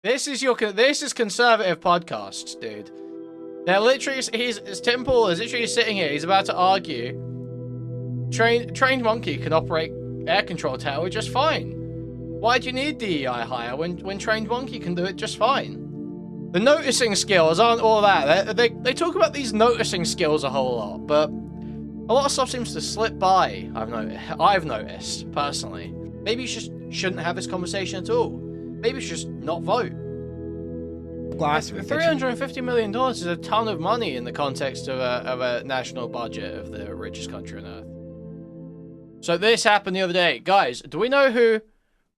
This is conservative podcasts, dude. They're literally, Tim Pool is literally sitting here. He's about to argue. Trained monkey can operate air control tower just fine. Why do you need DEI hire when trained monkey can do it just fine? The noticing skills aren't all that. They talk about these noticing skills a whole lot, but a lot of stuff seems to slip by. I've noticed personally. Maybe you just shouldn't have this conversation at all. Maybe you should just not vote. $350 million is a ton of money in the context of a national budget of the richest country on earth. So this happened the other day, guys. Do we know who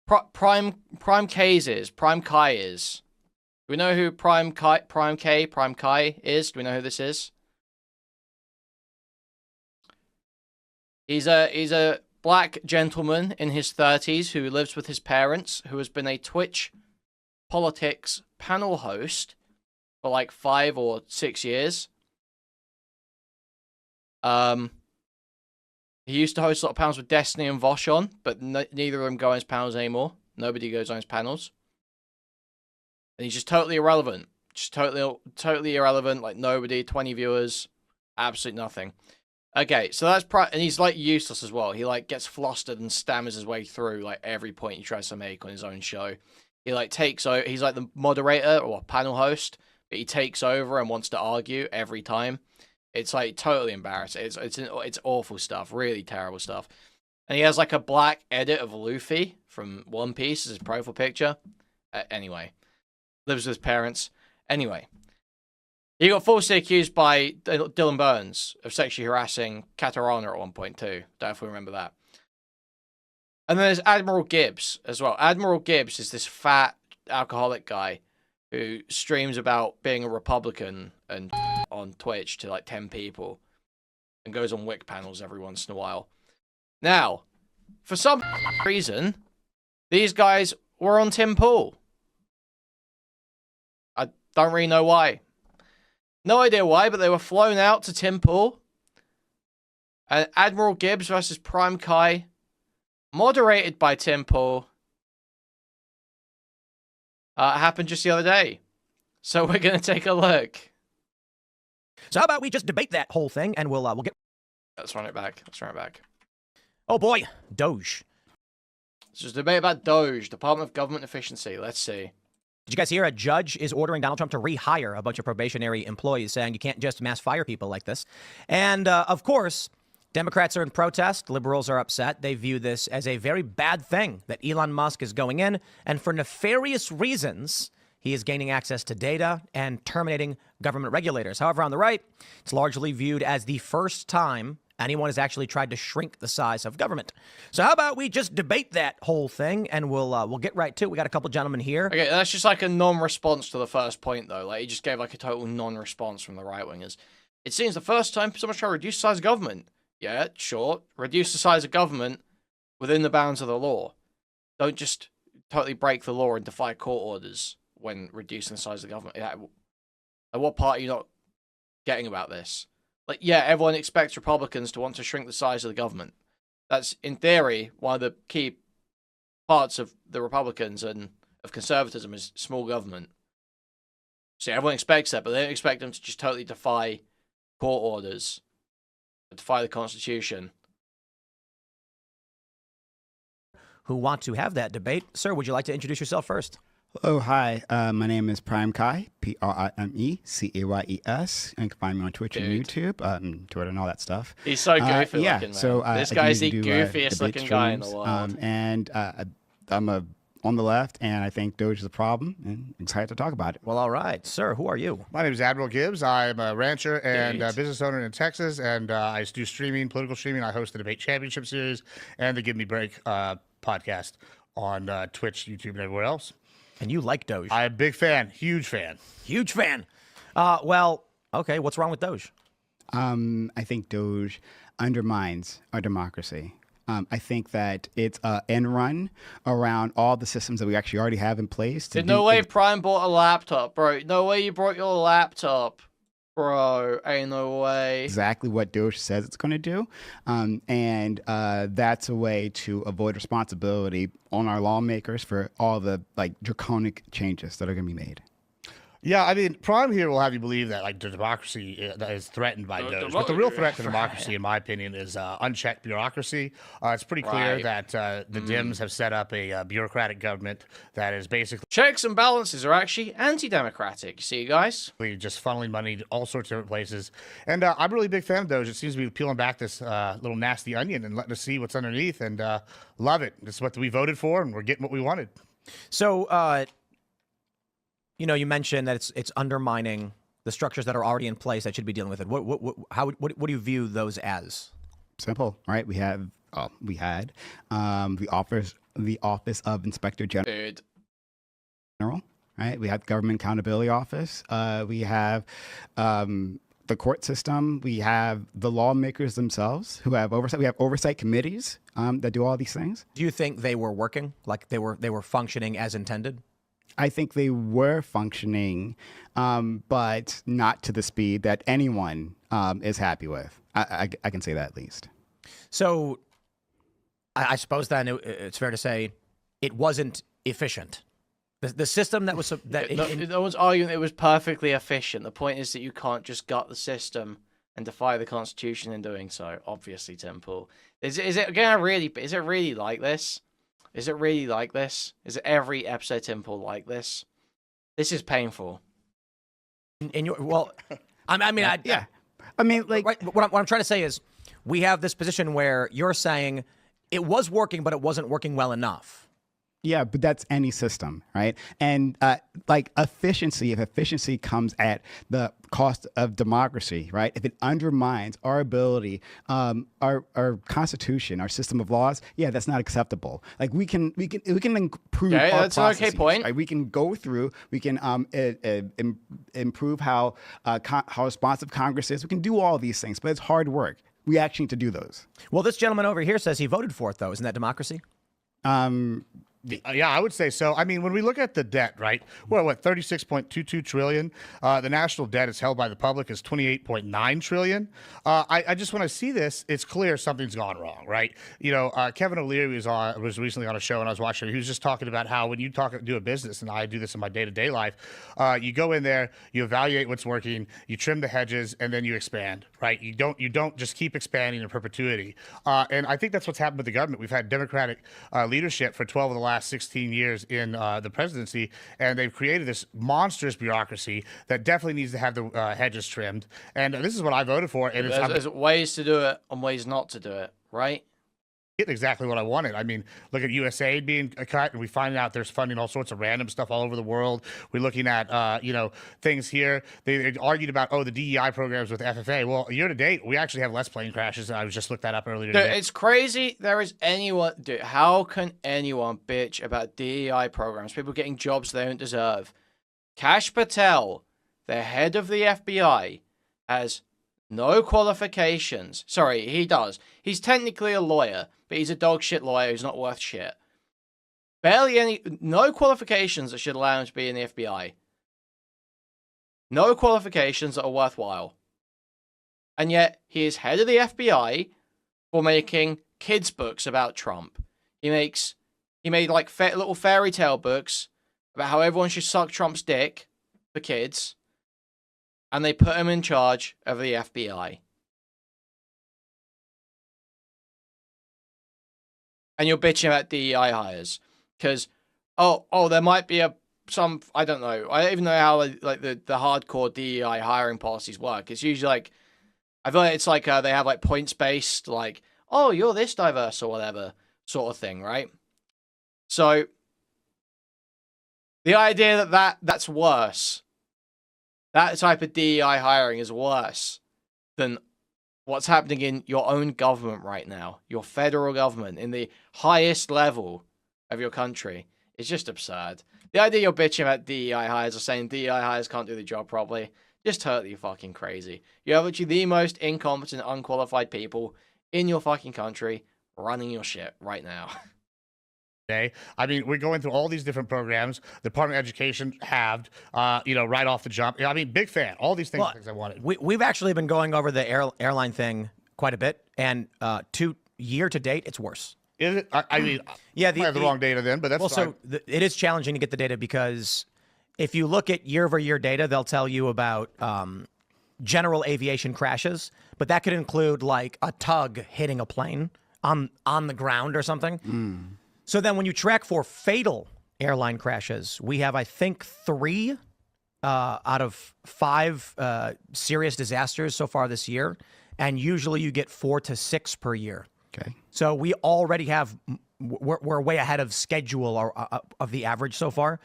PrimeCayes is? PrimeCayes is. Do we know who PrimeCayes is? Do we know who this is? He's a black gentleman in his 30s who lives with his parents, who has been a Twitch politics panel host for like 5 or 6 years. He used to host a lot of panels with Destiny and Vosh, but neither of them go on his panels anymore. Nobody goes on his panels. And he's just totally irrelevant. Just totally irrelevant. Like nobody, 20 viewers, absolutely nothing. Okay, so that's and he's like useless as well. He like gets flustered and stammers his way through like every point he tries to make on his own show. He like takes over. He's like the moderator or panel host, but he takes over and wants to argue every time. It's like totally embarrassing. It's awful stuff, really terrible stuff. And he has like a black edit of Luffy from One Piece as his profile picture. Anyway, lives with his parents. Anyway, he got falsely accused by Dylan Burns of sexually harassing Katarana at one point too. Don't know if we remember that. And then there's AdmiralGibbs as well. AdmiralGibbs is this fat alcoholic guy who streams about being a Republican and on Twitch to like 10 people and goes on WIC panels every once in a while. Now, for some reason, these guys were on Tim Pool. I don't really know why. No idea why, but they were flown out to Tim Pool. And AdmiralGibbs versus PrimeCayes, moderated by Tim Pool, happened just the other day. So we're going to take a look. So how about we just debate that whole thing, and we'll get... Let's run it back. Oh boy, Doge. It's just a debate about Doge, Department of Government Efficiency. Let's see. Did you guys hear a judge is ordering Donald Trump to rehire a bunch of probationary employees, saying you can't just mass fire people like this? And, of course, Democrats are in protest. Liberals are upset. They view this as a very bad thing that Elon Musk is going in, and for nefarious reasons, he is gaining access to data and terminating government regulators. However, on the right, it's largely viewed as the first time anyone has actually tried to shrink the size of government. So how about we just debate that whole thing, and we'll get right to it. We got a couple gentlemen here. Okay, that's just like a non-response to the first point, though. Like, he just gave like a total non-response from the right-wingers. It seems the first time someone's trying to reduce the size of government. Yeah, sure. Reduce the size of government within the bounds of the law. Don't just totally break the law and defy court orders when reducing the size of the government. Yeah, like, what part are you not getting about this? Like, yeah, everyone expects Republicans to want to shrink the size of the government. That's, in theory, one of the key parts of the Republicans and of conservatism is small government. So everyone expects that, but they don't expect them to just totally defy court orders, defy the Constitution. Who want to have that debate. Sir, would you like to introduce yourself first? Hello, hi. My name is PrimeCayes, PrimeCayes. You can find me on Twitch and YouTube, Twitter and all that stuff. He's so goofy yeah, looking, man. So, this guy's the goofiest looking guy in the world. And I'm on the left, and I think Doge is a problem, and excited to talk about it. Well, all right. Sir, who are you? My name is AdmiralGibbs. I'm a rancher and business owner in Texas, and I do streaming, political streaming. I host the Debate Championship Series and the Give Me Break podcast on Twitch, YouTube, and everywhere else. And you like Doge? I'm a big fan, huge fan. Huge fan. Well, okay, what's wrong with Doge? I think Doge undermines our democracy. I think that it's an end run around all the systems that we actually already have in place. There's no way Prime bought a laptop, bro. No way you brought your laptop. Bro, ain't no way. Exactly what Doge says it's going to do. And that's a way to avoid responsibility on our lawmakers for all the like draconic changes that are going to be made. Yeah, I mean, Prime here will have you believe that like the democracy is threatened by Doge, but the real threat to democracy, in my opinion, is unchecked bureaucracy. It's pretty clear that the Dems have set up a bureaucratic government that is basically Checks and balances are actually anti-democratic. You see, guys? just funneling money to all sorts of different places. And I'm a really big fan of Doge. It seems to be peeling back this little nasty onion and letting us see what's underneath, and love it. This is what we voted for, and we're getting what we wanted. So, you know, you mentioned that it's undermining the structures that are already in place that should be dealing with it. What do you view those as? Simple, right? We had the office of Inspector General, right? We have Government Accountability Office. We have the court system. We have the lawmakers themselves who have oversight. We have oversight committees that do all these things. Do you think they were working, like they were functioning as intended? I think they were functioning, but not to the speed that anyone is happy with. I can say that at least. So I suppose then it's fair to say it wasn't efficient. The system that was No one's arguing it was perfectly efficient. The point is that you can't just gut the system and defy the Constitution in doing so. Obviously, Tim Pool. Is it really like this? Is it really like this? Is it every episode Tim Pool like this? This is painful. I mean, like, right, what I'm trying to say is, we have this position where you're saying it was working, but it wasn't working well enough. Yeah, but that's any system, right? And like efficiency, if efficiency comes at the cost of democracy, right? If it undermines our ability, our constitution, our system of laws, yeah, that's not acceptable. Like we can improve. Okay, our that's an okay point. Right? We can go through. We can improve how responsive Congress is. We can do all these things, but it's hard work. We actually need to do those. Well, this gentleman over here says he voted for it, though. Isn't that democracy? Yeah, I would say so. I mean, when we look at the debt, right? We're what, 36.22 trillion. The national debt is held by the public is 28.9 trillion. I just want to see this. It's clear something's gone wrong, right? You know, Kevin O'Leary was recently on a show and I was watching. He was just talking about how when you do a business, and I do this in my day-to-day life, you go in there, you evaluate what's working, you trim the hedges, and then you expand, right? You don't just keep expanding in perpetuity. And I think that's what's happened with the government. We've had Democratic leadership for 12 of the last 16 years in the presidency, and they've created this monstrous bureaucracy that definitely needs to have the hedges trimmed. And this is what I voted for. And there's ways to do it and ways not to do it, right? Exactly what I wanted. I mean, look at USAID being cut, and we find out there's funding all sorts of random stuff all over the world. We're looking at, things here. They argued about, the DEI programs with FFA. Well, year to date, we actually have less plane crashes. I was just looked that up earlier today. Dude, it's crazy. Dude, how can anyone bitch about DEI programs? People getting jobs they don't deserve. Kash Patel, the head of the FBI, has no qualifications. Sorry, he does. He's technically a lawyer, but he's a dog shit lawyer who's not worth shit. No qualifications that should allow him to be in the FBI. No qualifications that are worthwhile. And yet, he is head of the FBI for making kids' books about Trump. He made like little fairy tale books about how everyone should suck Trump's dick for kids. And they put him in charge of the FBI. And you're bitching about DEI hires. Because, there might be I don't know. I don't even know how the hardcore DEI hiring policies work. It's usually like, I feel like it's like they have like points-based, like, you're this diverse or whatever sort of thing, right? So, the idea that's worse. That type of DEI hiring is worse than what's happening in your own government right now, your federal government, in the highest level of your country. It's just absurd. The idea you're bitching about DEI hires or saying DEI hires can't do the job properly, just totally fucking crazy. You have actually the most incompetent, unqualified people in your fucking country running your shit right now. today. I mean, we're going through all these different programs. The Department of Education halved, right off the jump. I mean, big fan. All these things, Well, things I wanted. We've actually been going over the airline thing quite a bit, and year to date, it's worse. Is it? I mean, yeah, I have the wrong data then, but that's fine. So it is challenging to get the data because if you look at year-over-year data, they'll tell you about general aviation crashes, but that could include like a tug hitting a plane on the ground or something. So then when you track for fatal airline crashes, we have, I think, 3 out of 5 serious disasters so far this year, and usually you get 4 to 6 per year. Okay. So we already have, we're way ahead of schedule or of the average so far.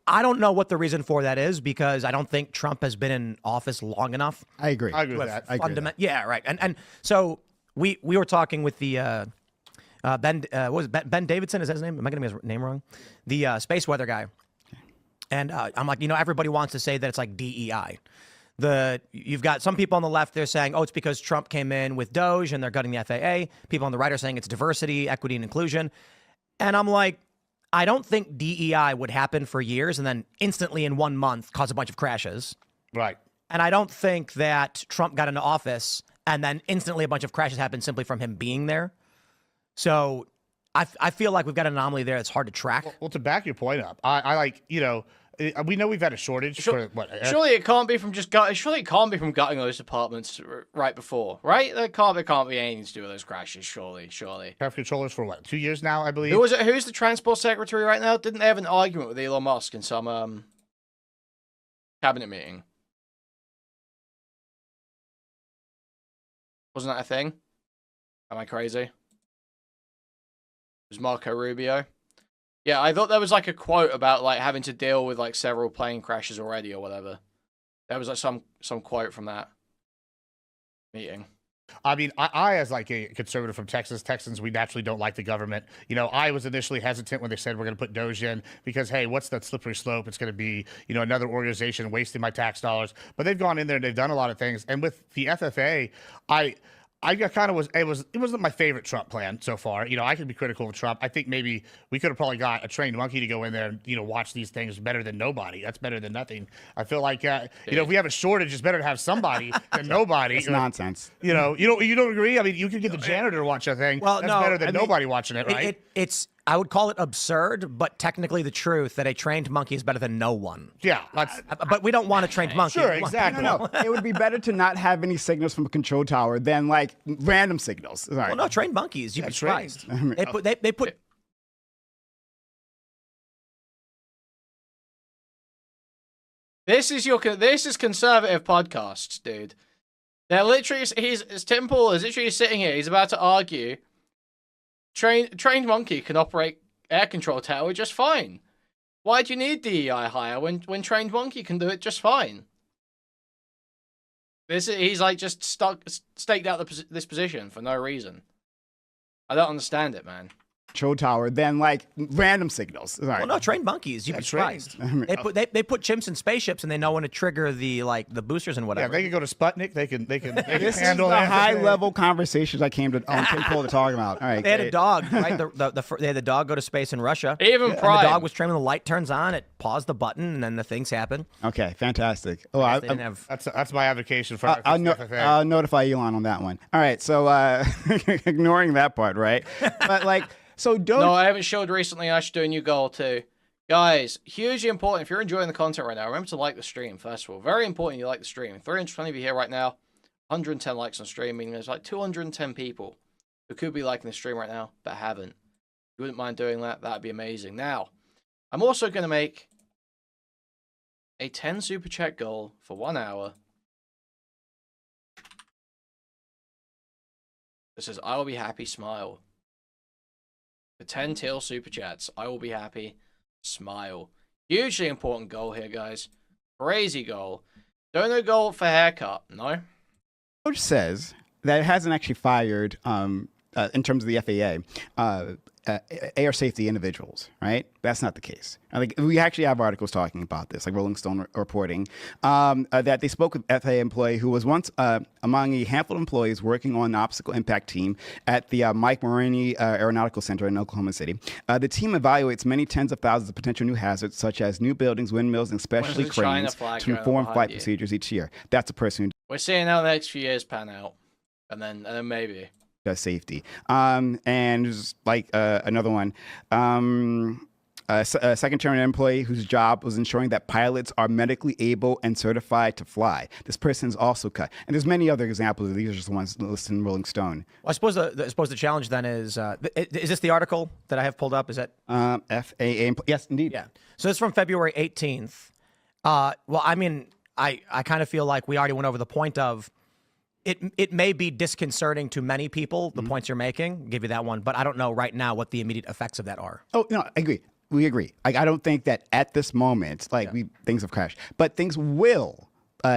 I don't know what the reason for that is because I don't think Trump has been in office long enough. I agree. I agree with that. Yeah, right. And so we were talking with the what was it, Ben Davidson? Is that his name? Am I getting his name wrong? The space weather guy. And I'm like, everybody wants to say that it's like DEI. You've got some people on the left, they're saying, oh, it's because Trump came in with Doge and they're gutting the FAA. People on the right are saying it's diversity, equity, and inclusion. And I'm like, I don't think DEI would happen for years and then instantly in 1 month cause a bunch of crashes. Right. And I don't think that Trump got into office and then instantly a bunch of crashes happened simply from him being there. So I feel like we've got an anomaly there that's hard to track. Well, to back your point up, I like, we know we've had a shortage for what? Surely it can't be from surely it can't be from gutting those departments right before, right? There can't be anything to do with those crashes. Surely. Traffic controllers for what? 2 years now, I believe. Who was it? Who's the transport secretary right now? Didn't they have an argument with Elon Musk in some cabinet meeting? Wasn't that a thing? Am I crazy? It was Marco Rubio. Yeah, I thought there was like a quote about like having to deal with like several plane crashes already or whatever. There was like some quote from that meeting. I mean, I as like a conservative from Texans, we naturally don't like the government. I was initially hesitant when they said we're going to put Doge in because, hey, what's that slippery slope? It's going to be, another organization wasting my tax dollars. But they've gone in there and they've done a lot of things. And with the FFA, I kind of it wasn't my favorite Trump plan so far. I could be critical of Trump. I think maybe we could have probably got a trained monkey to go in there and, watch these things better than nobody. That's better than nothing. I feel like, if we have a shortage, it's better to have somebody than nobody. It's nonsense. You don't agree? I mean, you could get the janitor to watch a thing. Well, that's better than nobody watching it, right? I would call it absurd, but technically the truth that a trained monkey is better than no one. Yeah. But we don't want a trained monkey. Sure, exactly. No. It would be better to not have any signals from a control tower than like random signals. Sorry. Well, no, trained monkeys. You'd be surprised. They put. This is conservative podcasts, dude. They're literally Tim Pool is literally sitting here. He's about to argue. Trained monkey can operate air control tower just fine. Why do you need DEI hire when trained monkey can do it just fine? He's like just staked out this position for no reason. I don't understand it, man. Control tower than like random signals. Sorry. Well, no, trained monkeys. You'd be surprised. They put chimps in spaceships and they know when to trigger the boosters and whatever. Yeah, they can go to Sputnik. They can This handle is the that. high level conversations I came to Tim Pool to talk about. All right. They had a dog, right? They had the dog go to space in Russia. Even Prime. And the dog was trained when the light turns on. It paused the button, and then the things happen. Okay, fantastic. Oh, That's my advocation for FFA. I'll notify Elon on that one. All right, so ignoring that part, right? But like. So No, I haven't showed recently. I should do a new goal too. Guys, hugely important. If you're enjoying the content right now, remember to like the stream, first of all. Very important you like the stream. 320 of you here right now. 110 likes on stream, meaning there's like 210 people who could be liking the stream right now, but haven't. If you wouldn't mind doing that, that'd be amazing. Now, I'm also going to make a 10 super chat goal for 1 hour. It says, I will be happy, smile. For 10 teal super chats, I will be happy, smile. Hugely important goal here, guys. Crazy goal. Don't know goal for haircut, no? Doge says that it hasn't actually fired, in terms of the FAA, air safety individuals, right? That's not the case. I think we actually have articles talking about this, like Rolling Stone reporting that they spoke with FAA employee who was once among a handful of employees working on the obstacle impact team at the Mike Moroney Aeronautical Center in Oklahoma City. The team evaluates many tens of thousands of potential new hazards, such as new buildings, windmills, and especially cranes, to inform flight procedures each year. That's a person who we're seeing how the next few years pan out, and then maybe does safety. And there's like another one. A second-term employee whose job was ensuring that pilots are medically able and certified to fly. This person is also cut. And there's many other examples. These are just the ones listed in Rolling Stone. Well, I suppose the challenge then is this the article that I have pulled up? Is that FAA? Yes, indeed. Yeah. So it's from February 18th. Well, I mean, I kind of feel like we already went over the point of it may be disconcerting to many people, the points you're making. I'll give you that one. But I don't know right now what the immediate effects of that are. Oh, no, I agree. We agree. I don't think that at this moment, things have crashed. But things will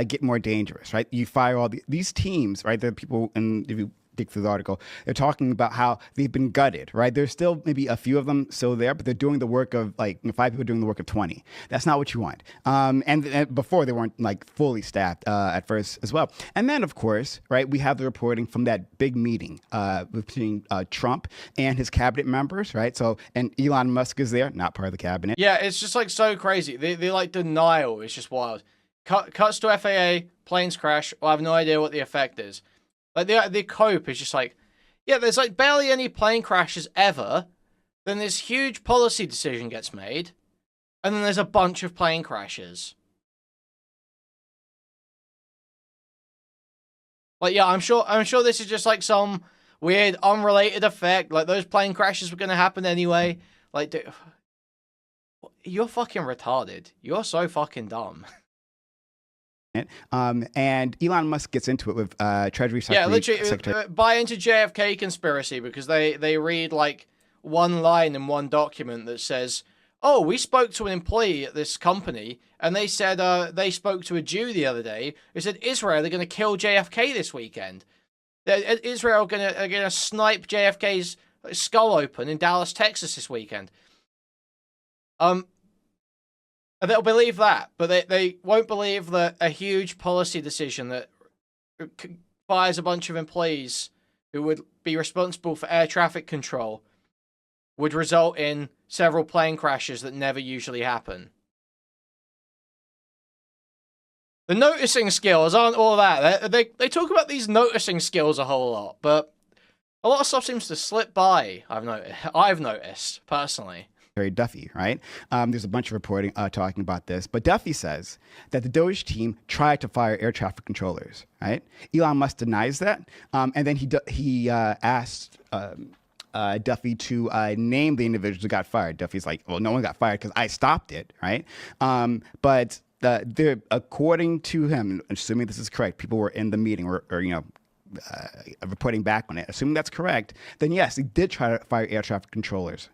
get more dangerous, right? You fire all these teams, right? The people, and if you dig through the article, they're talking about how they've been gutted, right? There's still maybe a few of them still there, but they're doing the work of 5 people doing the work of 20. That's not what you want. And before they weren't fully staffed at first as well. And then of course, right, we have the reporting from that big meeting between Trump and his cabinet members, right? So, and Elon Musk is there, not part of the cabinet. Yeah, it's just so crazy. The denial is just wild. Cuts to FAA, planes crash. I have no idea what the effect is. The cope is just there's barely any plane crashes ever. Then this huge policy decision gets made, and then there's a bunch of plane crashes. I'm sure this is just some weird unrelated effect. Those plane crashes were gonna happen anyway. Dude, you're fucking retarded. You're so fucking dumb. And Elon Musk gets into it with Treasury Secretary. Yeah, literally, buy into JFK conspiracy because they read one line in one document that says, "Oh, we spoke to an employee at this company, and they said they spoke to a Jew the other day who said Israel are going to kill JFK this weekend. Israel are going to snipe JFK's skull open in Dallas, Texas this weekend." They'll believe that, but they won't believe that a huge policy decision that fires a bunch of employees who would be responsible for air traffic control would result in several plane crashes that never usually happen. The noticing skills aren't all that. They talk about these noticing skills a whole lot, but a lot of stuff seems to slip by, I've noticed, personally. Duffy, right? There's a bunch of reporting talking about this, but Duffy says that the Doge team tried to fire air traffic controllers, right? Elon Musk denies that, and then he asked Duffy to name the individuals who got fired. Duffy's like, well, no one got fired because I stopped it, right? But according to him, assuming this is correct, people were in the meeting or reporting back on it. Assuming that's correct, then yes, he did try to fire air traffic controllers.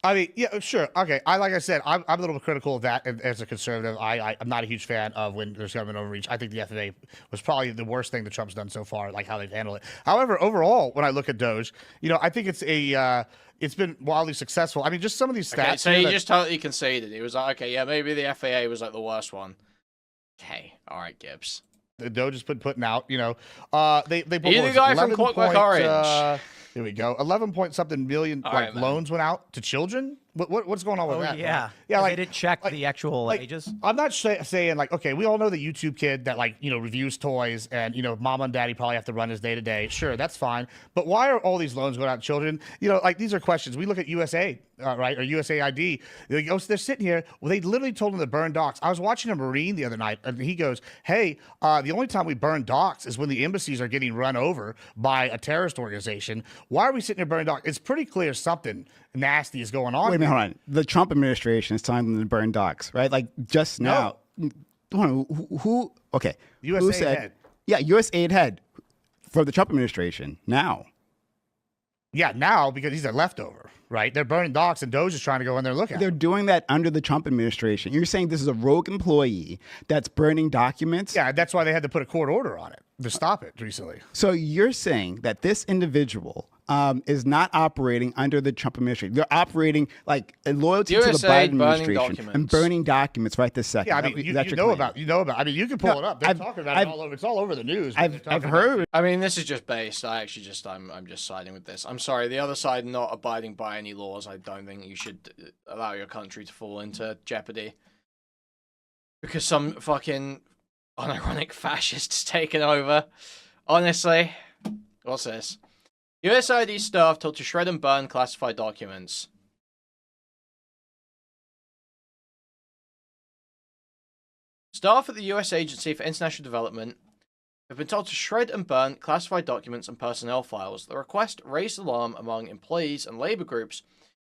I mean, yeah, sure. Okay. Like I said, I'm a little bit critical of that as a conservative. I'm not a huge fan of when there's government overreach. I think the FAA was probably the worst thing that Trump's done so far, how they've handled it. However, overall, when I look at Doge, I think it's been wildly successful. I mean, just some of these stats. Okay, so he just totally conceded. He was like, okay, yeah, maybe the FAA was the worst one. Okay, all right, Gibbs. The Doge has been putting out, they You're the guy from Clockwork Orange. Here we go. 11-point-something million loans went out to children. What's going on with that? Yeah, right? Yeah. They didn't check the actual ages. I'm not saying okay, we all know the YouTube kid that reviews toys and mama and daddy probably have to run his day to day. Sure, that's fine. But why are all these loans going out to children? These are questions. We look at USAID, right, or USAID. They're sitting here. Well, they literally told them to burn docks. I was watching a Marine the other night, and he goes, "Hey, the only time we burn docks is when the embassies are getting run over by a terrorist organization. Why are we sitting here burning docks? It's pretty clear something nasty is going on." Wait a minute, hold on. The Trump administration is telling them to burn docks, right? Just now. No. Who? Okay. USAID head. Yeah, USAID head for the Trump administration now. Yeah, now because he's a leftover, right? They're burning docks, and Doge is trying to go in there and look at. They're doing that under the Trump administration. You're saying this is a rogue employee that's burning documents? Yeah, that's why they had to put a court order on it to stop it recently. So you're saying that this individual is not operating under the Trump administration. They're operating like in loyalty to the USAID Biden burning administration and documents. burning documents right this second. Yeah, I mean, you know about. I mean, you can pull it up. They're talking about it all over. It's all over the news. I've heard. I mean, this is just based. I'm just siding with this. I'm sorry, the other side not abiding by any laws. I don't think you should allow your country to fall into jeopardy because some fucking unironic fascist's taken over. Honestly, what's this? USAID staff told to shred and burn classified documents. Staff at the U.S. Agency for International Development have been told to shred and burn classified documents and personnel files. The request raised alarm among employees and labor groups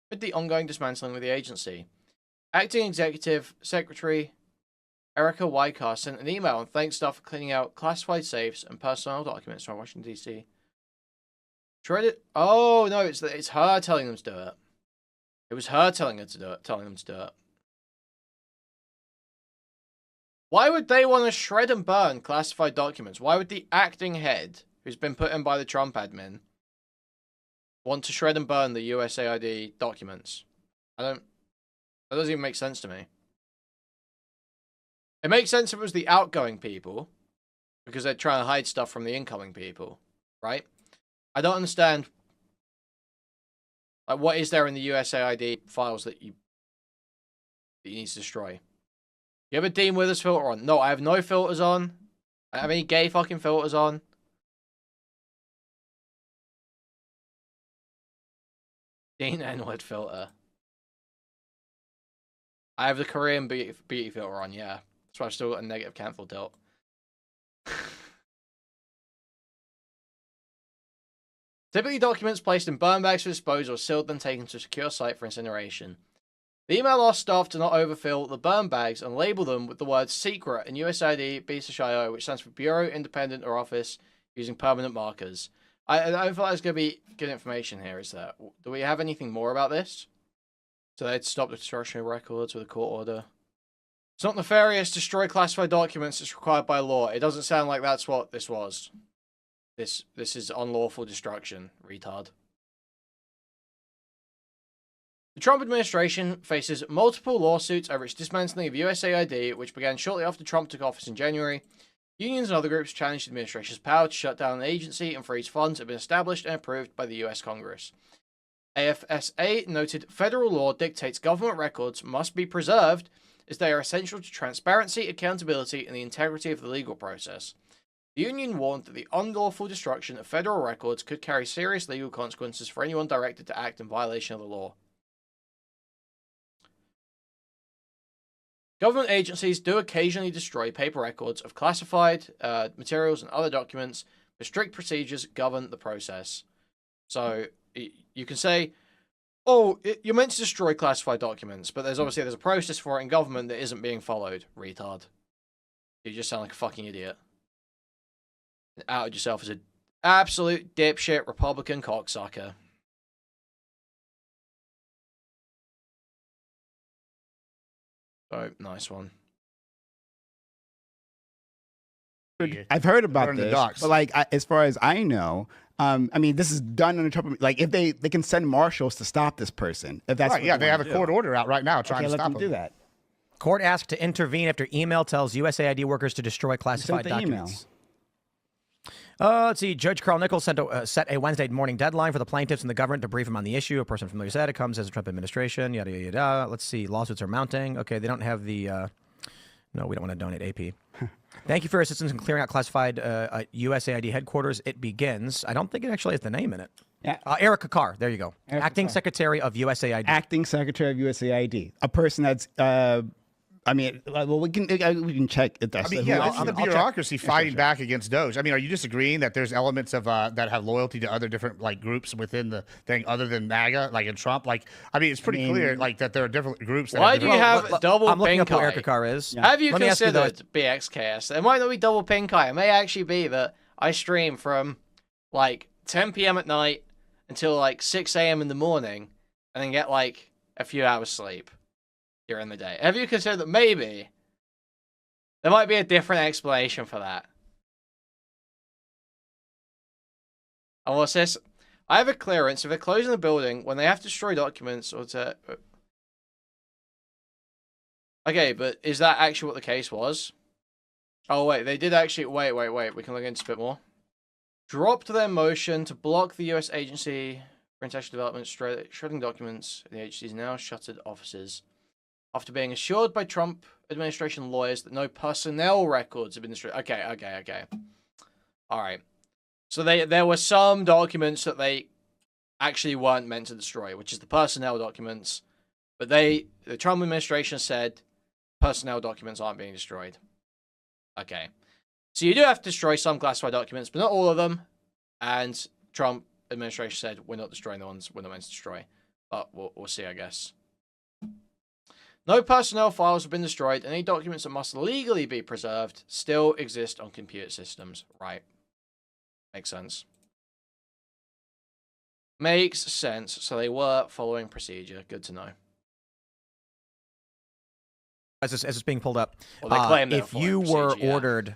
with the ongoing dismantling of the agency. Acting Executive Secretary Erica Wycar sent an email and thanked staff for cleaning out classified safes and personnel documents from Washington, D.C. Shredded. Oh no, it's her telling them to do it. It was her telling them to do it. Why would they want to shred and burn classified documents? Why would the acting head, who's been put in by the Trump admin, want to shred and burn the USAID documents? That doesn't even make sense to me. It makes sense if it was the outgoing people, because they're trying to hide stuff from the incoming people, right? I don't understand. Like, what is there in the USAID files that you need to destroy? You have a Dean Withers filter on? No, I have no filters on. I don't have any gay fucking filters on. Dean N-word filter. I have the Korean beauty filter on, yeah. That's why I've still got a negative cancel tilt. Typically, documents placed in burn bags for disposal are sealed and taken to a secure site for incineration. The email asked staff to not overfill the burn bags and label them with the words secret and USAID BSHIO, which stands for Bureau, Independent, or Office, using permanent markers. I don't feel like there's going to be good information here, is there? Do we have anything more about this? So they'd stop the destruction of records with a court order. It's not nefarious to destroy classified documents as required by law. It doesn't sound like that's what this was. This is unlawful destruction, retard. The Trump administration faces multiple lawsuits over its dismantling of USAID, which began shortly after Trump took office in January. Unions and other groups challenged the administration's power to shut down an agency and freeze funds that have been established and approved by the US Congress. AFSA noted federal law dictates government records must be preserved as they are essential to transparency, accountability, and the integrity of the legal process. The union warned that the unlawful destruction of federal records could carry serious legal consequences for anyone directed to act in violation of the law. Government agencies do occasionally destroy paper records of classified materials and other documents, but strict procedures govern the process. So you can say, oh, you're meant to destroy classified documents, but there's a process for it in government that isn't being followed, retard. You just sound like a fucking idiot. And outed yourself as an absolute dipshit Republican cocksucker. Oh, nice one. I've heard about this, but like as far as I know, I mean, this is done under Trump. Like, if they can send marshals to stop this person, if that's right, yeah, they have a court order out right now trying to let stop them do that. Court asked to intervene after email tells USAID workers to destroy classified documents. Let's see. Judge Carl Nichols set a Wednesday morning deadline for the plaintiffs and the government to brief him on the issue. A person familiar said it comes as a Trump administration. Yada, yada, yada. Let's see. Lawsuits are mounting. Okay, they don't have the... No, we don't want to donate AP. Thank you for your assistance in clearing out classified USAID headquarters. It begins. I don't think it actually has the name in it. Yeah. Erica Carr. There you go. Erica Acting Carr. Secretary of USAID. Acting Secretary of USAID. A person that's... I mean, well, we can check it. I mean, yeah, this is the bureaucracy fighting back against Doge. I mean, are you disagreeing that there's elements of that have loyalty to other different like groups within the thing other than MAGA, like in Trump? Like, I mean, it's pretty clear like that there are different groups. That Why do you have double I'm looking pink up who eye? Erica Carr is. Yeah. Have you Let me ask you considered BXKS? It might not be double pink eye. It may actually be that I stream from like 10 p.m. at night until like 6 a.m. in the morning and then get like a few hours sleep during the day. Have you considered that maybe there might be a different explanation for that? And what's this? I have a clearance. If they're closing the building, when they have to destroy documents or to... Okay, but is that actually what the case was? Oh, wait. They did actually... Wait. We can look into a bit more. Dropped their motion to block the U.S. agency for international development, shredding documents. The agency's now shuttered offices after being assured by Trump administration lawyers that no personnel records have been destroyed. Okay. All right. So there were some documents that they actually weren't meant to destroy, which is the personnel documents. But the Trump administration said personnel documents aren't being destroyed. Okay. So you do have to destroy some classified documents, but not all of them. And Trump administration said, we're not destroying the ones we're not meant to destroy. But we'll see, I guess. No personnel files have been destroyed. Any documents that must legally be preserved still exist on computer systems. Right. Makes sense. Makes sense. So they were following procedure. Good to know. As it's being pulled up, Well, they claim they're if you following were procedure, yeah. ordered,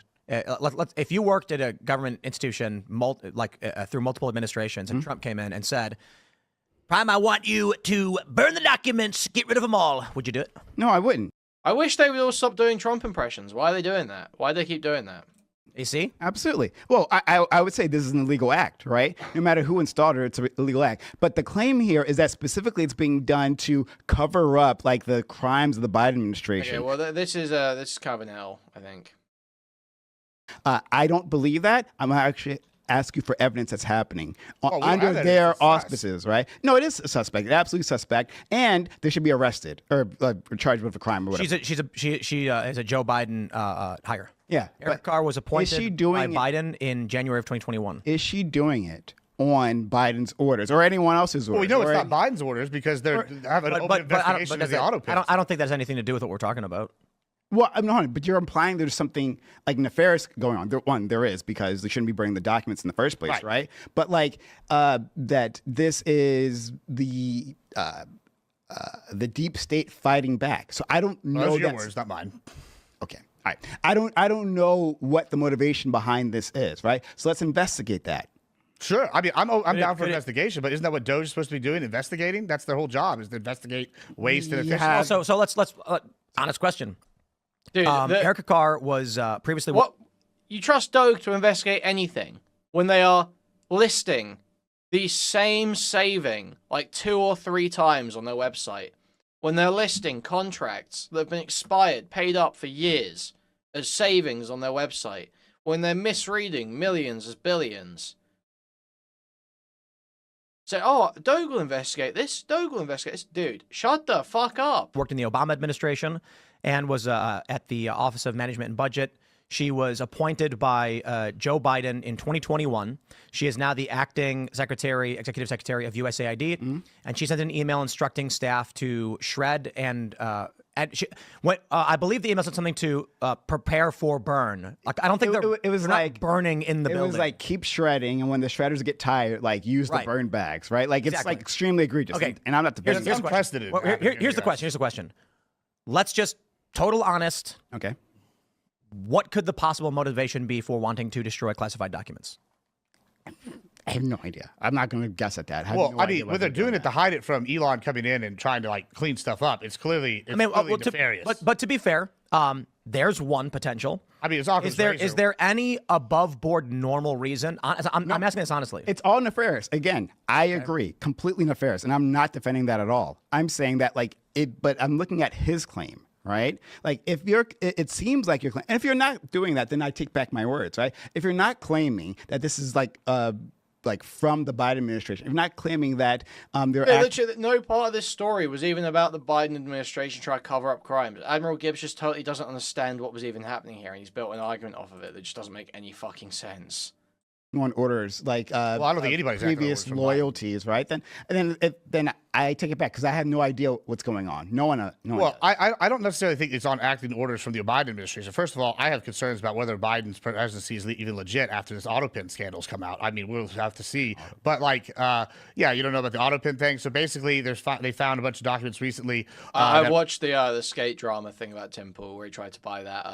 if you worked at a government institution, through multiple administrations, and Trump came in and said, "Prime, I want you to burn the documents, get rid of them all," would you do it? No, I wouldn't. I wish they would all stop doing Trump impressions. Why are they doing that? Why do they keep doing that? You see? Absolutely. Well, I would say this is an illegal act, right? No matter who installed it, it's an illegal act. But the claim here is that specifically it's being done to cover up like the crimes of the Biden administration. Okay, well, this is kind of an L, I think. I don't believe that. I'm going to actually ask you for evidence that's happening Well, under their auspices, right? No, it is a suspect, absolutely suspect, and they should be arrested or charged with a crime or whatever. She is a Joe Biden hire. Yeah, Eric Carr was appointed she by doing Biden in January of 2021. Is she doing it on Biden's orders or anyone else's orders? Well, we know it's not Biden's orders because they have an open investigation of the Autopen. I don't think that has anything to do with what we're talking about. Well, I'm not, but you're implying there's something like nefarious going on. There is, because they shouldn't be bringing the documents in the first place, right? But like that this is the deep state fighting back. So I don't know. Those are your words, not mine. Okay. All right. I don't know what the motivation behind this is, right? So let's investigate that. Sure. I mean, I'm down for investigation, but isn't that what Doge is supposed to be doing? Investigating? That's their whole job, is to investigate waste and efficiency. So let's honest question. Dude, Eric Carr was previously... What? You trust Doge to investigate anything when they are listing the same saving like 2 or 3 times on their website? When they're listing contracts that have been expired, paid up for years as savings on their website? When they're misreading millions as billions? Say, oh, Doge will investigate this. Doge will investigate this. Dude, shut the fuck up. Worked in the Obama administration and was at the Office of Management and Budget. She was appointed by Joe Biden in 2021. She is now the acting executive secretary of USAID, and she sent an email instructing staff to shred and I believe the email said something to prepare for burn. Like I don't think it was they're like not burning in the building. It was like keep shredding, and when the shredders get tired, like use the burn bags, right? Like it's like extremely egregious. Okay, and I'm not the best. Here's the question. Here's the question. Let's just total honest. Okay. What could the possible motivation be for wanting to destroy classified documents? I have no idea. I'm not going to guess at that. I mean, when they're doing it to hide it from Elon coming in and trying to like clean stuff up, it's clearly nefarious. But to be fair, there's one potential. I mean, it's Occam's razor. Is there any above board normal reason? I'm asking this honestly. It's all nefarious. Again, I agree, completely nefarious, and I'm not defending that at all. I'm saying that but I'm looking at his claim. Right? Like if it seems like you're, and if you're not doing that, then I take back my words, right? If you're not claiming that this is like from the Biden administration, if you're not claiming that literally, no part of this story was even about the Biden administration trying to cover up crimes. AdmiralGibbs just totally doesn't understand what was even happening here, and he's built an argument off of it that just doesn't make any fucking sense. On orders like I don't think anybody's previous loyalties, right? Then I take it back because I have no idea what's going on. No one. Well, I don't necessarily think it's on acting orders from the Biden administration. First of all, I have concerns about whether Biden's presidency is even legit after this Autopen scandals come out. I mean, we'll have to see. But yeah, you don't know about the Autopen thing. So basically, they found a bunch of documents recently. I watched the skate drama thing about Tim Pool where he tried to buy that